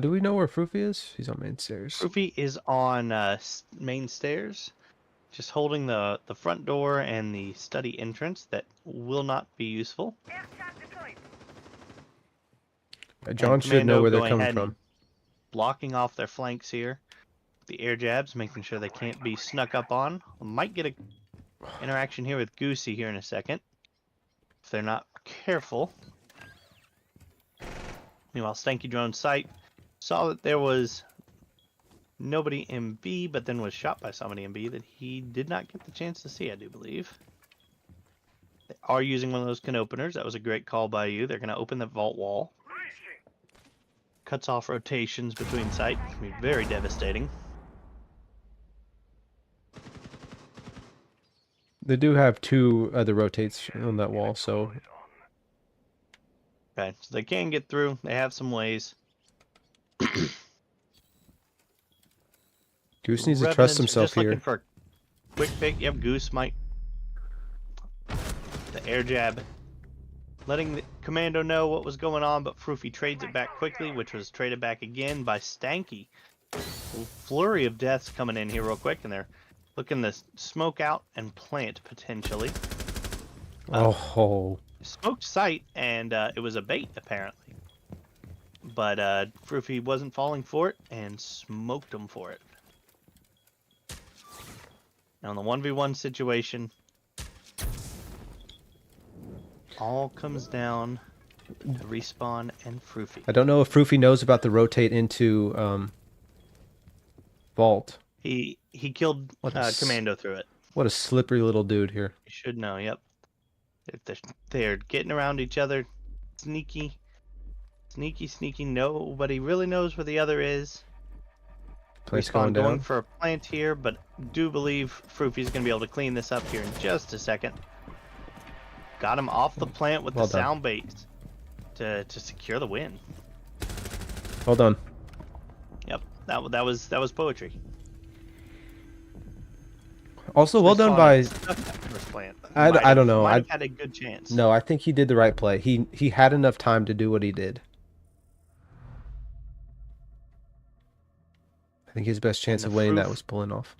Do we know where Foofy is? He's on main stairs. Foofy is on main stairs, just holding the front door and the study entrance that will not be useful. John should know where they're coming from. Blocking off their flanks here. The air jabs, making sure they can't be snuck up on. We might get an interaction here with Goosey here in a second. if they're not careful. Meanwhile, Stanky Drone Sight saw that there was nobody in B, but then was shot by somebody in B that he did not get the chance to see, I do believe. They are using one of those can openers. That was a great call by you. They're going to open the vault wall. Cuts off rotations between sites. It's going to be very devastating. They do have 2 other rotates on that wall, so Okay, so they can get through. They have some ways. Goose needs to Revenants trust are himself just looking here. for a quick pick. Yep, Goose might. The air jab. Letting the Commando know what was going on, but Froofy trades it back quickly, which was traded back again by Stanky. A flurry of deaths coming in here real quick, and they're looking to smoke out and plant potentially. Smoked sight, and it was a bait apparently. But Froofy wasn't falling for it and smoked him for it. Now in the 1v1 situation, all comes down to Respawn and Froofy. I don't know if Froofy knows about the rotate into vault. He killed Commando through it. What a slippery little dude here. You should know, yep. They're getting around each other. Sneaky. Nobody really knows where the other is. Place Respawn going going down. for a plant here, but do believe Froofy's going to be able to clean this up here in just a second. Got him off the plant with Well the done. sound baits to secure the win. Well done. Yep, that was poetry. Also, well done by. I don't know. Might I have had a good chance. No, I think he did the right play. He had enough time to do what he did. I think his best chance of winning that was pulling off.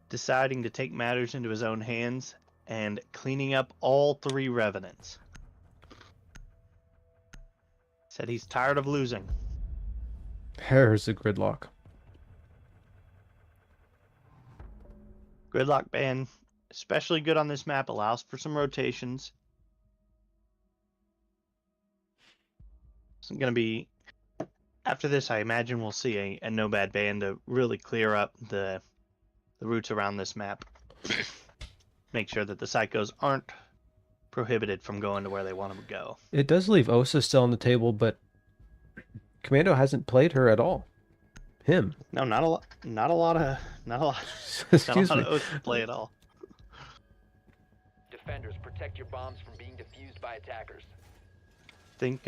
Deciding to take matters into his own hands and cleaning up all 3 Revenants. Said he's tired of losing. There's a gridlock. Gridlock ban, especially good on this map, allows for some rotations. It's going to be, after this, I imagine we'll see a no bad ban to really clear up the routes around this map. Make sure that the psychos aren't prohibited from going to where they want to go. It does leave Osa still on the table, but Commando hasn't played her at all. Him. No, not a lot of Excuse me. Osa to play at all. Defenders, protect your bombs from being defused by attackers. I think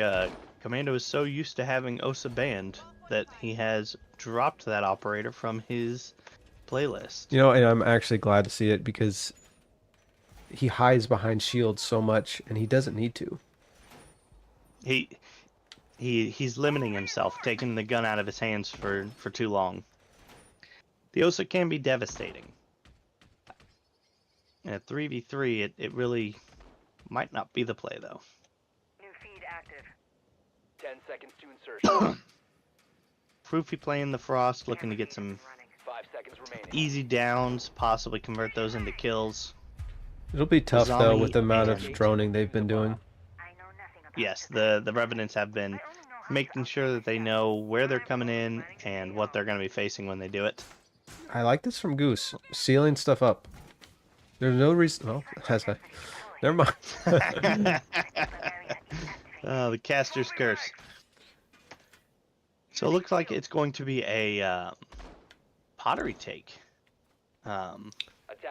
Commando is so used to having Osa banned that he has dropped that operator from his playlist. You know, and I'm actually glad to see it because he hides behind shields so much, and he doesn't need to. He's limiting himself, taking the gun out of his hands for too long. The Osa can be devastating. In a 3v3, it really might not be the play, though. New feed active. 10 seconds to insertion. Froofy playing the Frost, looking to get some 5 seconds remaining. easy downs, possibly convert those into kills. It'll be tough, though, with the amount of Zami- droning they've been doing. Yes, the Revenants have been making sure that they know where they're coming in and what they're going to be facing when they do it. I like this from Goose. Sealing stuff up. There's no reason... Oh, has I... Never mind. The caster's curse. So it looks like it's going to be a pottery take.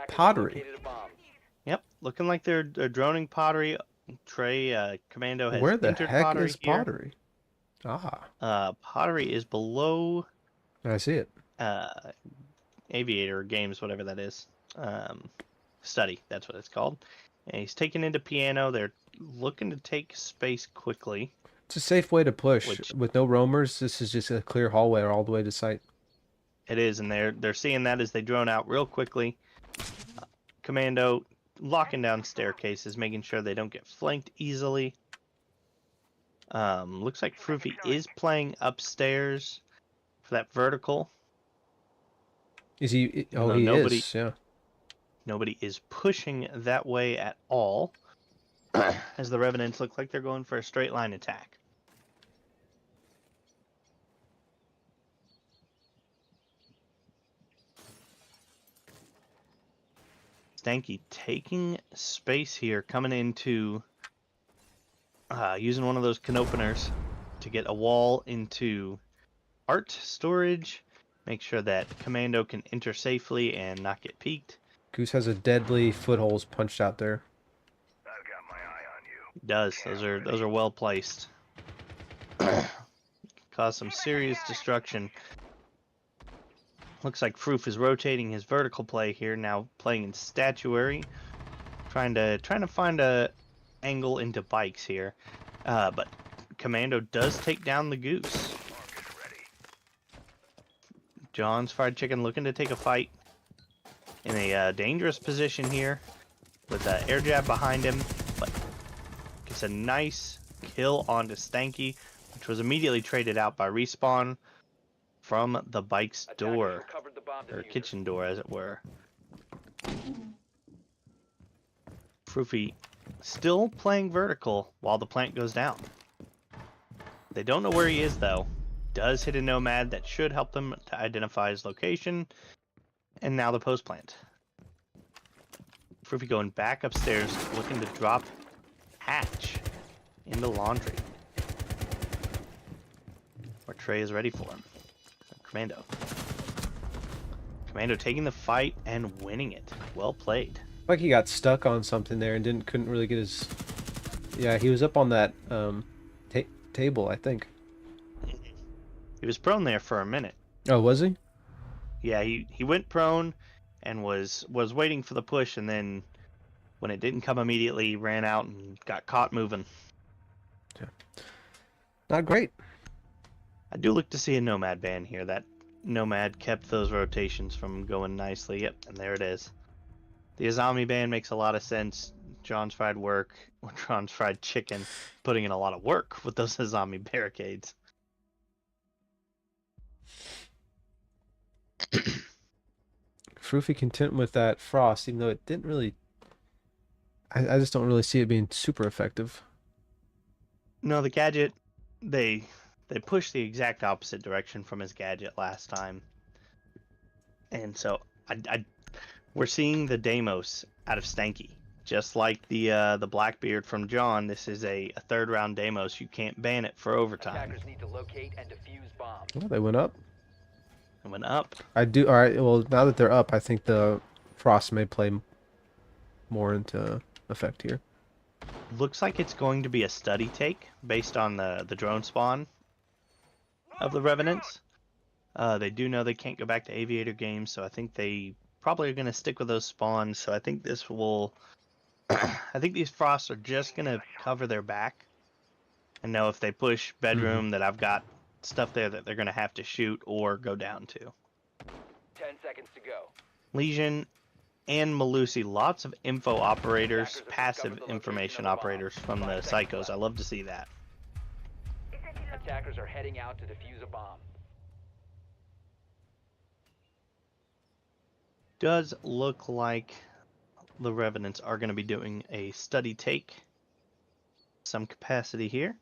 Pottery? Yep, looking like they're droning pottery. Trey, Commando has Where the entered heck pottery is here. pottery? Ah. Pottery is below I see it. Aviator Games, whatever that is. Study, that's what it's called. And he's taken into piano. They're looking to take space quickly. It's a safe way to push. With no roamers, this is just a clear hallway all the way to site. It is, and they're seeing that as they drone out real quickly. Commando locking down staircases, making sure they don't get flanked easily. Looks like Froofy is playing upstairs for that vertical. Is he? Oh, No, he nobody- is. Yeah. Nobody is pushing that way at all. as the Revenants look like they're going for a straight line attack. Stanky taking space here, coming into using one of those can openers to get a wall into art storage. Make sure that Commando can enter safely and not get peeked. Goose has a deadly footholes punched out there. I've got my eye on you. It does. Those are well placed. Cause some serious destruction. Looks like Froof is rotating his vertical play here, now playing in statuary, trying to find a angle into bikes here, but Commando does take down the Goose. John's Fried Chicken looking to take a fight in a dangerous position here with an air jab behind him, but gets a nice kill onto Stanky, which was immediately traded out by Respawn from the bike's door, or kitchen door as it were. Froofy still playing vertical while the plant goes down. They don't know where he is though. Does hit a nomad that should help them to identify his location. And now the post plant. Froofy going back upstairs looking to drop Hatch into laundry. Where Trey is ready for him. Commando. Commando taking the fight and winning it. Well played. Like he got stuck on something there and couldn't really get his. Yeah, he was up on that table, I think. He was prone there for a minute. Oh, was he? Yeah, he went prone and was waiting for the push, and then when it didn't come immediately, he ran out and got caught moving. Yeah. Not great. I do look to see a nomad ban here. That nomad kept those rotations from going nicely. Yep, and there it is. The Azami ban makes a lot of sense. John's Fried Chicken putting in a lot of work with those Azami barricades. Froofy content with that frost, even though it didn't really. I just don't really see it being super effective. No, the gadget, they pushed the exact opposite direction from his gadget last time, and so we're seeing the Deimos out of Stanky, just like the Blackbeard from John. This is a third round Deimos. You can't ban it for overtime. Attackers need to locate and defuse bombs. Oh, they went up. It went up. I do. All right. Well, now that they're up, I think the frost may play more into effect here. Looks like it's going to be a study take based on the drone spawn of the Revenants. They do know they can't go back to Aviator games, so I think they probably are going to stick with those spawns. So I think this will. I think these frosts are just going to cover their back, and know if they push bedroom that I've got stuff there that they're going to have to shoot or go down to. 10 seconds to go. Legion and Malusi, lots of info operators, passive information operators from the Psychos. I love to see that. Attackers are heading out to defuse a bomb. Does look like the Revenants are going to be doing a study take. Some capacity here.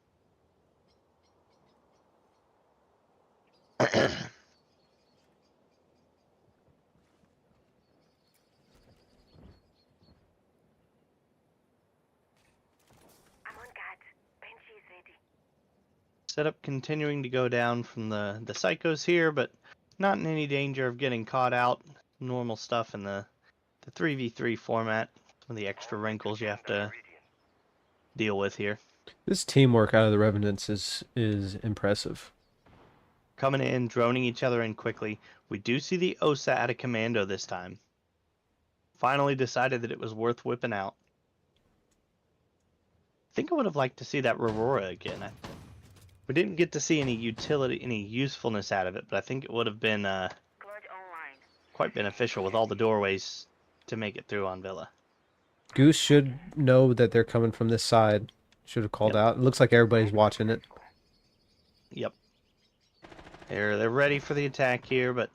Setup continuing to go down from the Psychos here, but not in any danger of getting caught out. Normal stuff in the 3v3 format. Some of the extra wrinkles you have to deal with here. This teamwork out of the Revenants is impressive. Coming in, droning each other in quickly. We do see the Osa out of Commando this time. Finally decided that it was worth whipping out. I think I would have liked to see that Aurora again. We didn't get to see any utility, any usefulness out of it, but I think it would have been quite beneficial with all the doorways to make it through on Villa. Goose should know that they're coming from this side. Should have called out. It looks like everybody's watching it. Yep. They're ready for the attack here, but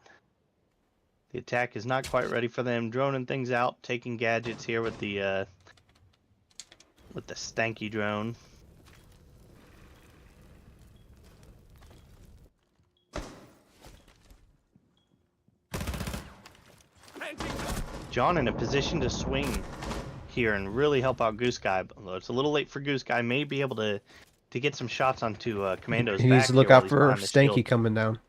the attack is not quite ready for them. Droning things out, taking gadgets here with the with the stanky drone. John in a position to swing here and really help out Goose Guy. Although it's a little late for Goose Guy, may be able to get some shots onto Commando's He back needs to look here while out he's for behind the shield. Stanky coming down.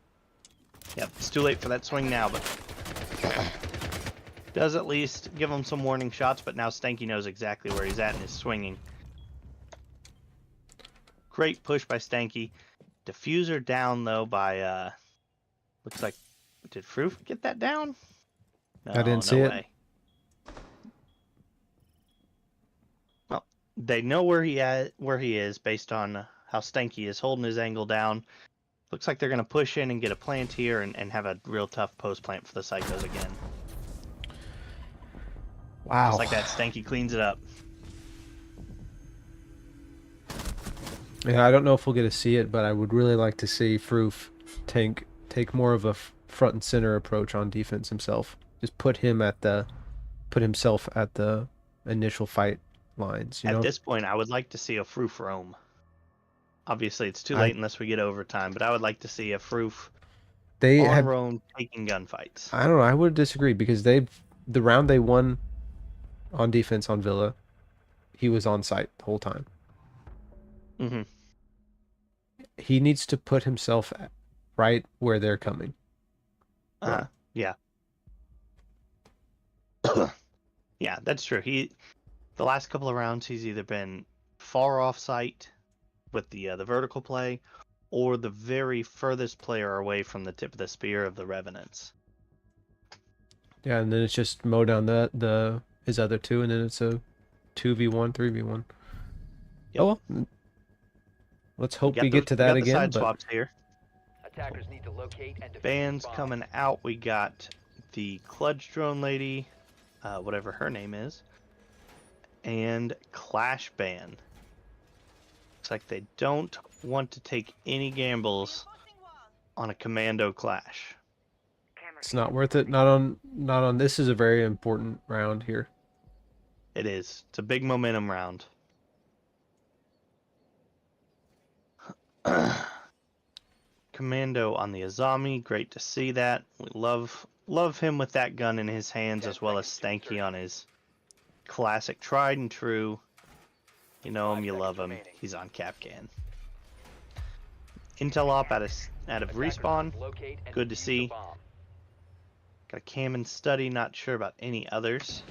Yep, it's too late for that swing now, but does at least give him some warning shots. But now Stanky knows exactly where he's at and is swinging. Great push by Stanky. Diffuser down though by looks like, did Froof get that down? No, I didn't see it. way. Well, they know where he is based on how Stanky is holding his angle down. Looks like they're going to push in and get a plant here and have a real tough post plant for the Psychos again. Wow. Just like that, Stanky cleans it up. Yeah, I don't know if we'll get to see it, but I would really like to see Froof take more of a front and center approach on defense himself. Just put himself at the initial fight lines. You know? At this point, I would like to see a Froof roam. Obviously, it's too late unless we get overtime, but I would like to see a Froof on roam taking gunfights. I don't know. I would disagree because the round they won on defense on Villa, he was on site the whole time. Mm-hmm. He needs to put himself right where they're coming. Yeah. Yeah, that's true. The last couple of rounds, he's either been far off site with the vertical play, or the very furthest player away from the tip of the spear of the Revenants. Yeah, and then it's just mow down his other two, and then it's a 2v1, 3v1. Yep. Oh well. Let's hope we get to that again. Side swaps here. Attackers need to locate and defuse Bands the bomb. coming out. We got the Kludge Drone lady, whatever her name is, and Clash Ban. Looks like they don't want to take any gambles on a Commando clash. It's not worth it. Not on. This is a very important round here. It is. It's a big momentum round. Commando on the Azami, great to see that. We love him with that gun in his hands, as well as Stanky on his classic tried and true. You know him, you love him. He's on Capcan. Intel op out of respawn. Good to see. Got a cam and study. Not sure about any others.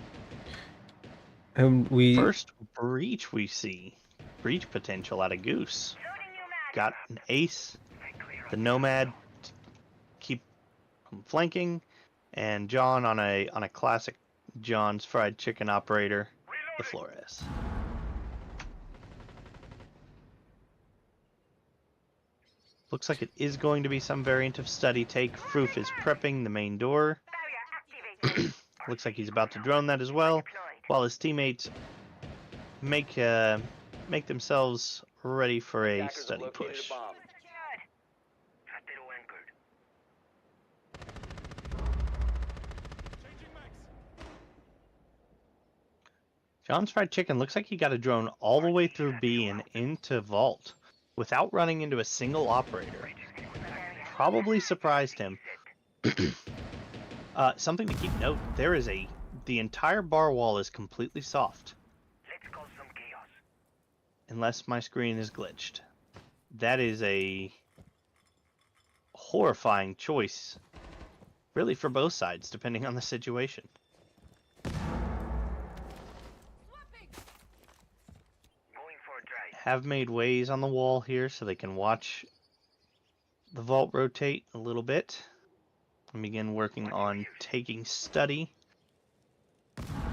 And First breach we see. Breach potential out of Goose. Got an ace. The Nomad keep flanking, and John on a classic John's fried chicken operator, the Flores. Looks like it is going to be some variant of study take. Froof is prepping the main door. Looks like he's about to drone that as well, while his teammates make themselves ready for a study push. John's Fried Chicken looks like he got a drone all the way through B and into Vault without running into a single operator. Probably surprised him. Something to keep note, the entire bar wall is completely soft. Unless my screen is glitched. That is a horrifying choice, really, for both sides, depending on the situation. Have made ways on the wall here so they can watch the vault rotate a little bit and begin working on taking study.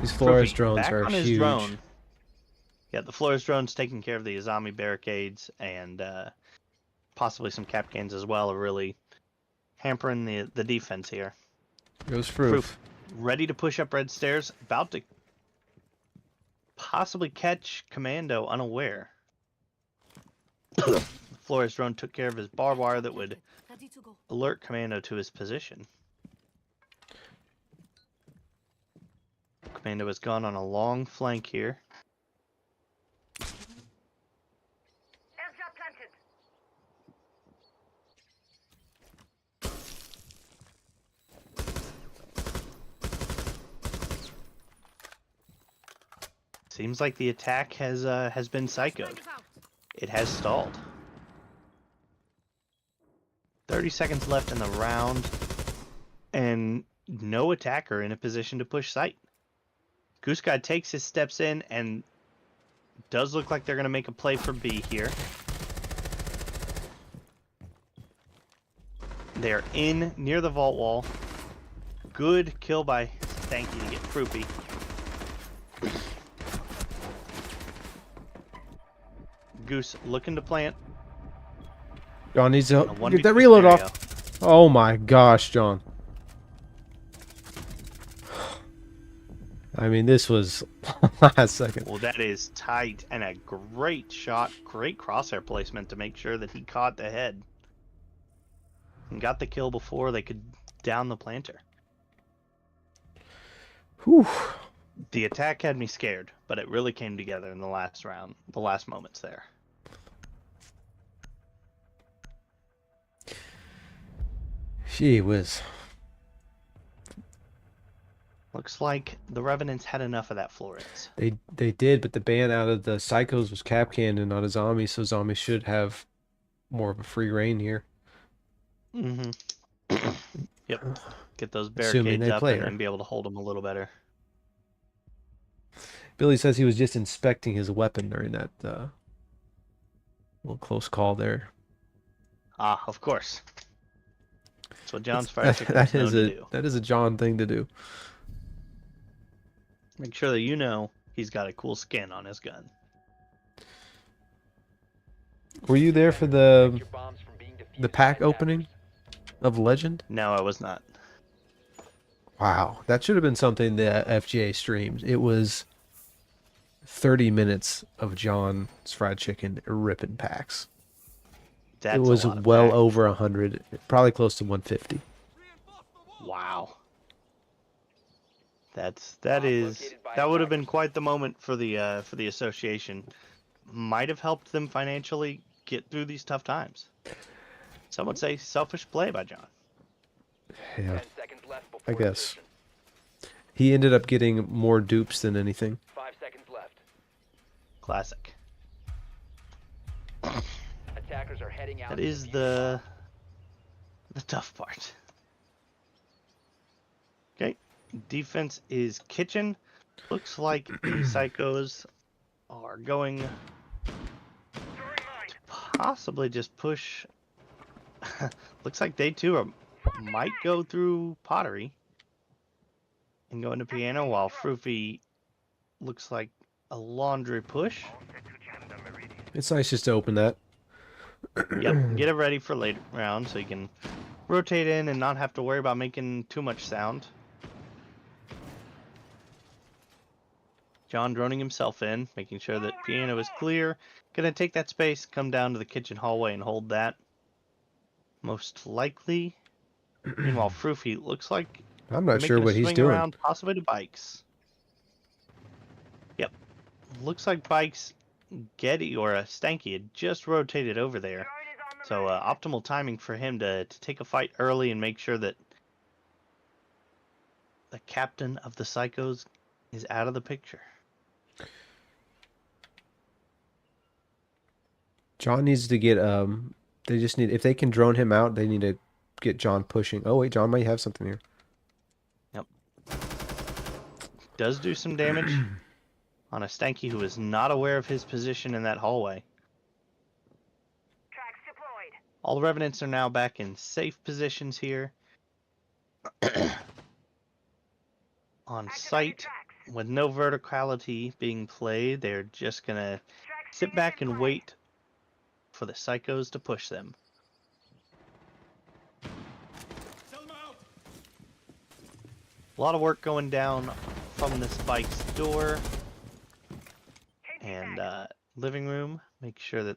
These Flores Proofy drones back are on his huge. drone. Yeah, the Flores drone's taking care of the Azami barricades and possibly some Capcans as well, are really hampering the defense here. Goes Froof. Ready to push up red stairs, about to possibly catch Commando unaware. Flores drone took care of his barbed wire that would alert Commando to his position. Commando has gone on a long flank here. Seems like the attack has been psychoed. It has stalled. 30 seconds left in the round, and no attacker in a position to push site. Goose God takes his steps in, and does look like they're going to make a play for B here. They're in near the vault wall. Good kill by Stanky to get Froopy. Goose looking to plant. John needs to A 1v2 get that reload scenario. off. Oh my gosh, John. I mean, this was last second. Well, that is tight and a great shot. Great crosshair placement to make sure that he caught the head. And got the kill before they could down the planter. Whew. The attack had me scared, but it really came together in the last round, the last moments there. She was. Looks like the Revenants had enough of that Florence. They did, but the ban out of the Psychos was cap canned and not a zombie, so zombies should have more of a free reign here. Mm-hmm. Yep. Get those Assuming barricades they up play and her. then be able to hold them a little better. Billy says he was just inspecting his weapon during that little close call there. Ah, of course. That's what John's Fried Chicken is known to do. That is a John thing to do. Make sure that you know he's got a cool skin on his gun. Were you there for the pack opening of Legend? No, I was not. Wow, that should have been something the FGA streamed. It was 30 minutes of John's Fried Chicken ripping packs. That's it was a lot of well packs. over 100, probably close to 150. Wow. That would have been quite the moment for the association. Might have helped them financially get through these tough times. Some would say selfish play by John. Yeah, I guess. He ended up getting more dupes than anything. 5 seconds left. Classic. Attackers are heading out. That is the tough part. Okay. Defense is kitchen. Looks like the Psychos are going to possibly just push. Looks like they too might go through pottery and go into piano, while Froofy looks like a laundry push. It's nice just to open that. Yep, get it ready for later round so you can rotate in and not have to worry about making too much sound. John droning himself in, making sure that piano is clear. Gonna take that space, come down to the kitchen hallway and hold that. Most likely. Meanwhile, Froofy looks like I'm not sure making a what he's swing doing. around, possibly to Bikes. Yep. Looks like Bikes, Getty, or Stanky had just rotated over there. So optimal timing for him to take a fight early and make sure that the captain of the Psychos is out of the picture. John needs to get they just need, if they can drone him out, they need to get John pushing. Oh wait, John might have something here. Yep. Does do some damage on a Stanky who is not aware of his position in that hallway. All the Revenants are now back in safe positions here. On site, with no verticality being played, they're just gonna sit back and wait for the Psychos to push them. A lot of work going down from this Bike's door and living room. Make sure that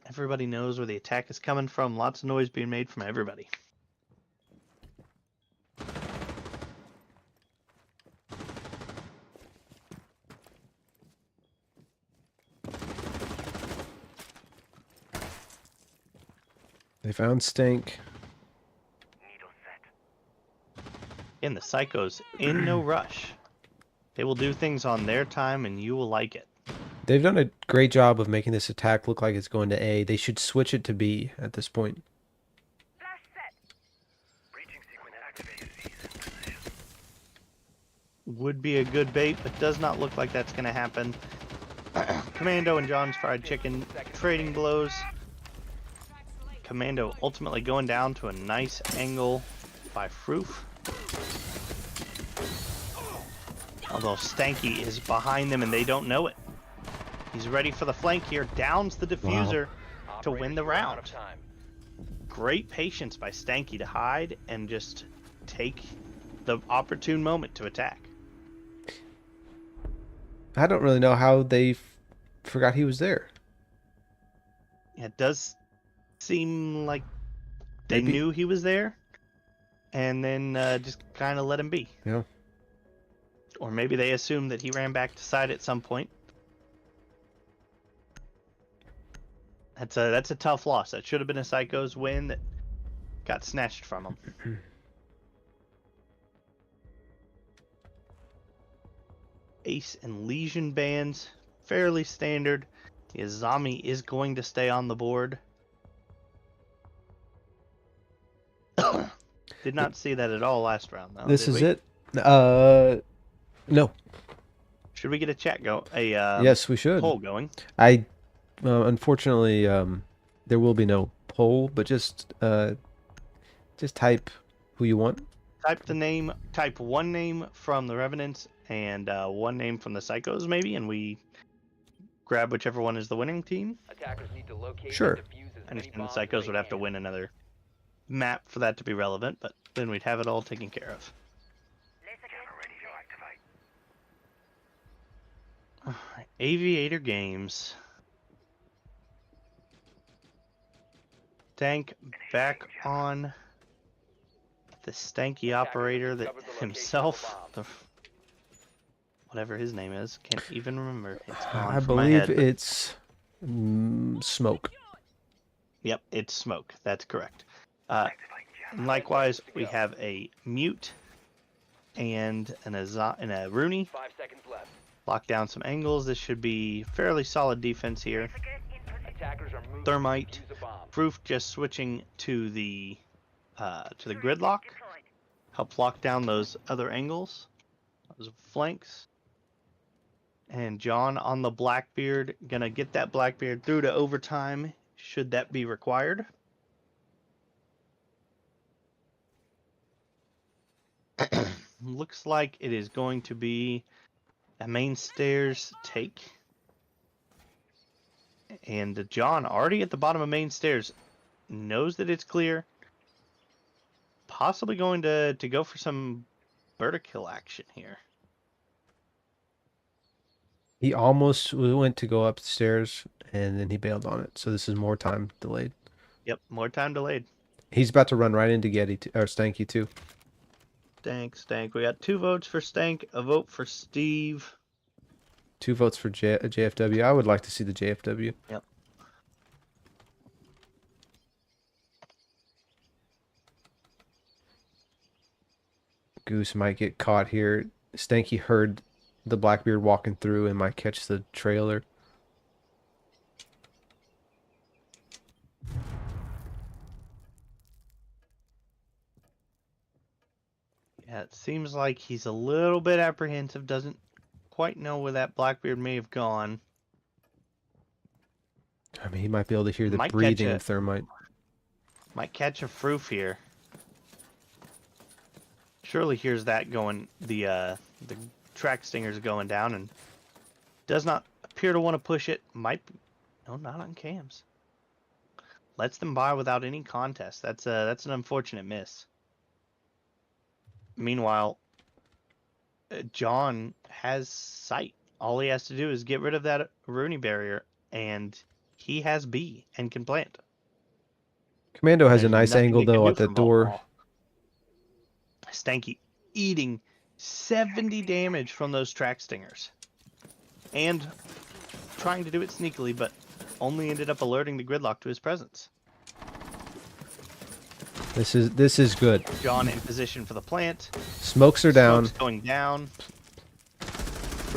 everybody knows where the attack is coming from. Lots of noise being made from everybody. They found Stank. And the Psychos in no rush. They will do things on their time, and you will like it. They've done a great job of making this attack look like it's going to A. They should switch it to B at this point. Would be a good bait, but does not look like that's going to happen. Commando and John's Fried Chicken trading blows. Commando ultimately going down to a nice angle by Froof. Although Stanky is behind them and they don't know it. He's ready for the flank here. Downs the diffuser to win the round. Great patience by Stanky to hide and just take the opportune moment to attack. I don't really know how they forgot he was there. Yeah, it does seem like they Maybe. knew he was there and then just kind of let him be. Yeah. Or maybe they assumed that he ran back to side at some point. That's a tough loss. That should have been a Psycho's win that got snatched from him. Ace and Legion bands, fairly standard. The Azami is going to stay on the board. Did not see that at all last round, though. This did is we? it. No. Should we get a chat go? Yes, we should. Poll going. Unfortunately, there will be no poll, but just type who you want. Type the name. Type one name from the Revenants and one name from the Psychos, maybe, and we grab whichever one is the winning team. Attackers need to locate Sure. and defuse as I many understand the bombs as Psychos they would have to can. win another map for that to be relevant, but then we'd have it all taken care of. Aviator Games. Tank back on the stanky operator that himself, whatever his name is, can't even remember. It's gone I from my believe head, but- it's Smoke. Yep, it's Smoke. That's correct. And likewise, we have a Mute and a Rooney. 5 seconds left. Lock down some angles. This should be fairly solid defense here. Attackers are moving. Thermite. Defuse a bomb. Proof just switching to the gridlock. Help lock down those other angles, those flanks. And John on the Blackbeard, gonna get that Blackbeard through to overtime, should that be required. Looks like it is going to be a main stairs take. And John, already at the bottom of main stairs, knows that it's clear. Possibly going to go for some vertical action here. He almost went to go upstairs, and then he bailed on it. So this is more time delayed. Yep, more time delayed. He's about to run right into Stanky too. Stank. We got 2 votes for Stank, a vote for Steve. 2 votes for JFW. I would like to see the JFW. Yep. Goose might get caught here. Stanky heard the Blackbeard walking through and might catch the trailer. Yeah, it seems like he's a little bit apprehensive, doesn't quite know where that Blackbeard may have gone. I mean, he might be able to hear the Might catch breathing a- of Thermite. Might catch a Froof here. Surely hears that going, the track stingers going down, and does not appear to want to push it. Might be, no, not on cams. Lets them by without any contest. That's an unfortunate miss. Meanwhile, John has sight. All he has to do is get rid of that Rooney barrier, and he has B and can plant. Commando has a There's nice nothing angle he can though do at the from door. Volleyball. Stanky eating 70 damage from those track stingers. And trying to do it sneakily, but only ended up alerting the gridlock to his presence. This is good. John in position for the plant. Smokes are down. Smoke's going down.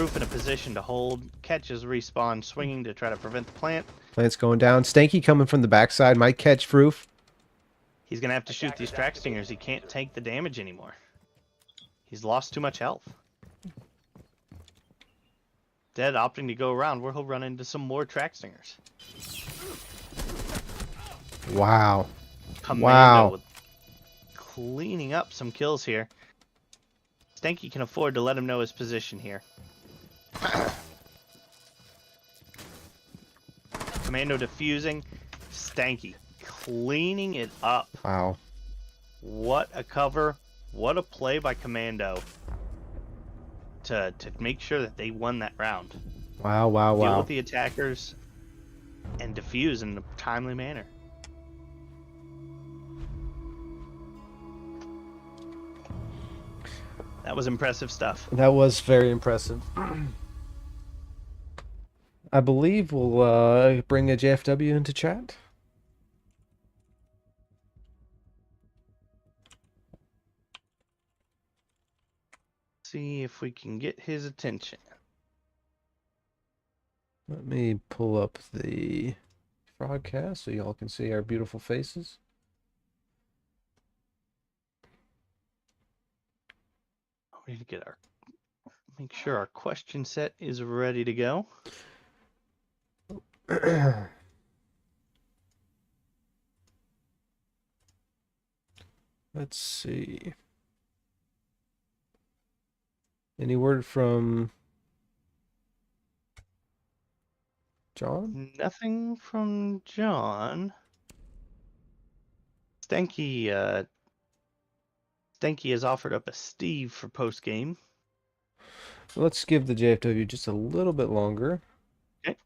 Proof in a position to hold. Catches respawn, swinging to try to prevent the plant. Plant's going down. Stanky coming from the backside. Might catch Froof. He's going to have to shoot these track stingers. He can't take the damage anymore. He's lost too much health. Dead opting to go around where he'll run into some more track stingers. Wow. Commando Wow. with cleaning up some kills here. Stanky can afford to let him know his position here. Commando defusing. Stanky cleaning it up. Wow. What a cover. What a play by Commando to make sure that they won that round. Wow, wow, Deal wow. with the attackers and defuse in a timely manner. That was impressive stuff. That was very impressive. I believe we'll bring a JFW into chat. See if we can get his attention. Let me pull up the broadcast so y'all can see our beautiful faces. We need to get make sure our question set is ready to go. Let's see. Any word from John? Nothing from John. Stanky has offered up a Steve for post game. Let's give the JFW just a little bit longer. Okay.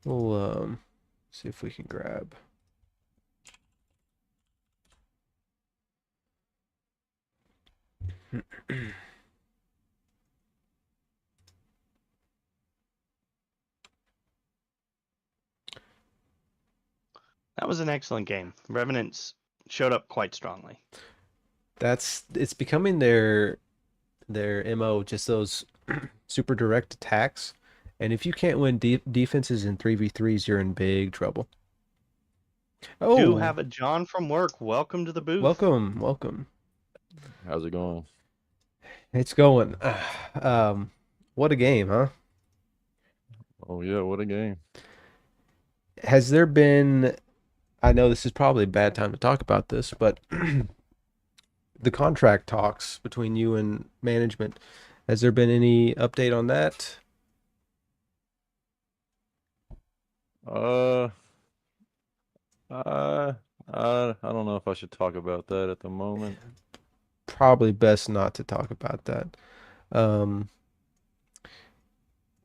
We'll see if we can grab. That was an excellent game. Revenants showed up quite strongly. It's becoming their MO, just those super direct attacks. And if you can't win defenses in 3v3s, you're in big trouble. Oh, do have a John from work. Welcome to the booth. Welcome, welcome. How's it going? It's going. What a game, huh? Oh yeah, what a game. Has there been, I know this is probably a bad time to talk about this, but the contract talks between you and management, has there been any update on that? I don't know if I should talk about that at the moment. Probably best not to talk about that.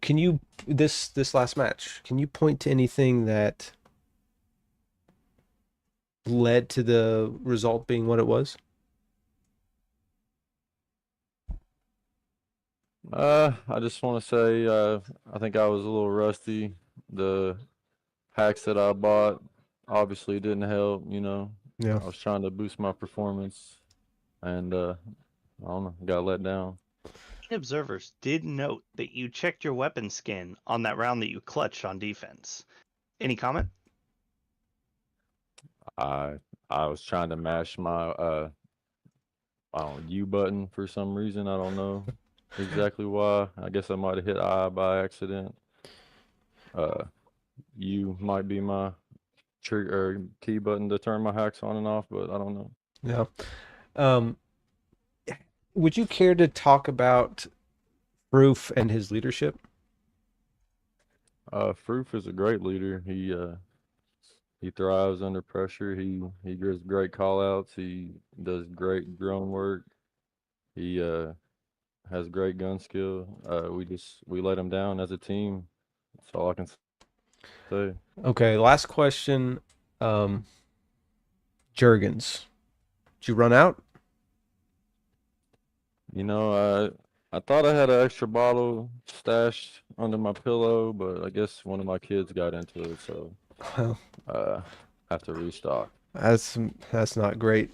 Can you this last match, can you point to anything that led to the result being what it was? I just want to say I think I was a little rusty. The hacks that I bought obviously didn't help, you know. Yeah. I was trying to boost my performance and I don't know, got let down. Observers did note that you checked your weapon skin on that round that you clutched on defense. Any comment? I was trying to mash my I don't know, U button for some reason. I don't know exactly why. I guess I might have hit I by accident. U might be my trigger or key button to turn my hacks on and off, but I don't know. Yeah. Would you care to talk about Proof and his leadership? Proof is a great leader. He thrives under pressure. He gives great call outs. He does great drone work. He has great gun skill. We let him down as a team. That's all I can say. Okay, last question. Jergens, did you run out? You know, I thought I had an extra bottle stashed under my pillow, but I guess one of my kids got into it, so Well, have to restock. that's not great.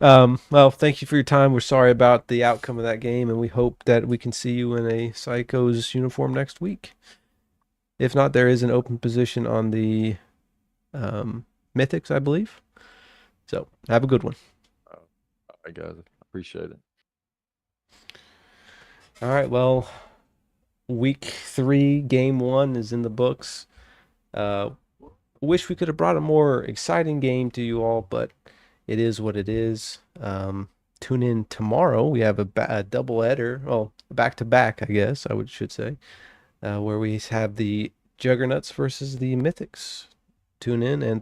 Well, thank you for your time. We're sorry about the outcome of that game, and we hope that we can see you in a Psychos uniform next week. If not, there is an open position on the Mythics, I believe. So have a good one. All right, guys. Appreciate it. All right. Well, week 3, game 1 is in the books. Wish we could have brought a more exciting game to you all, but it is what it is. Tune in tomorrow. We have a double header, well, back to back, I guess should say, where we have the Juggernauts versus the Mythics. Tune in and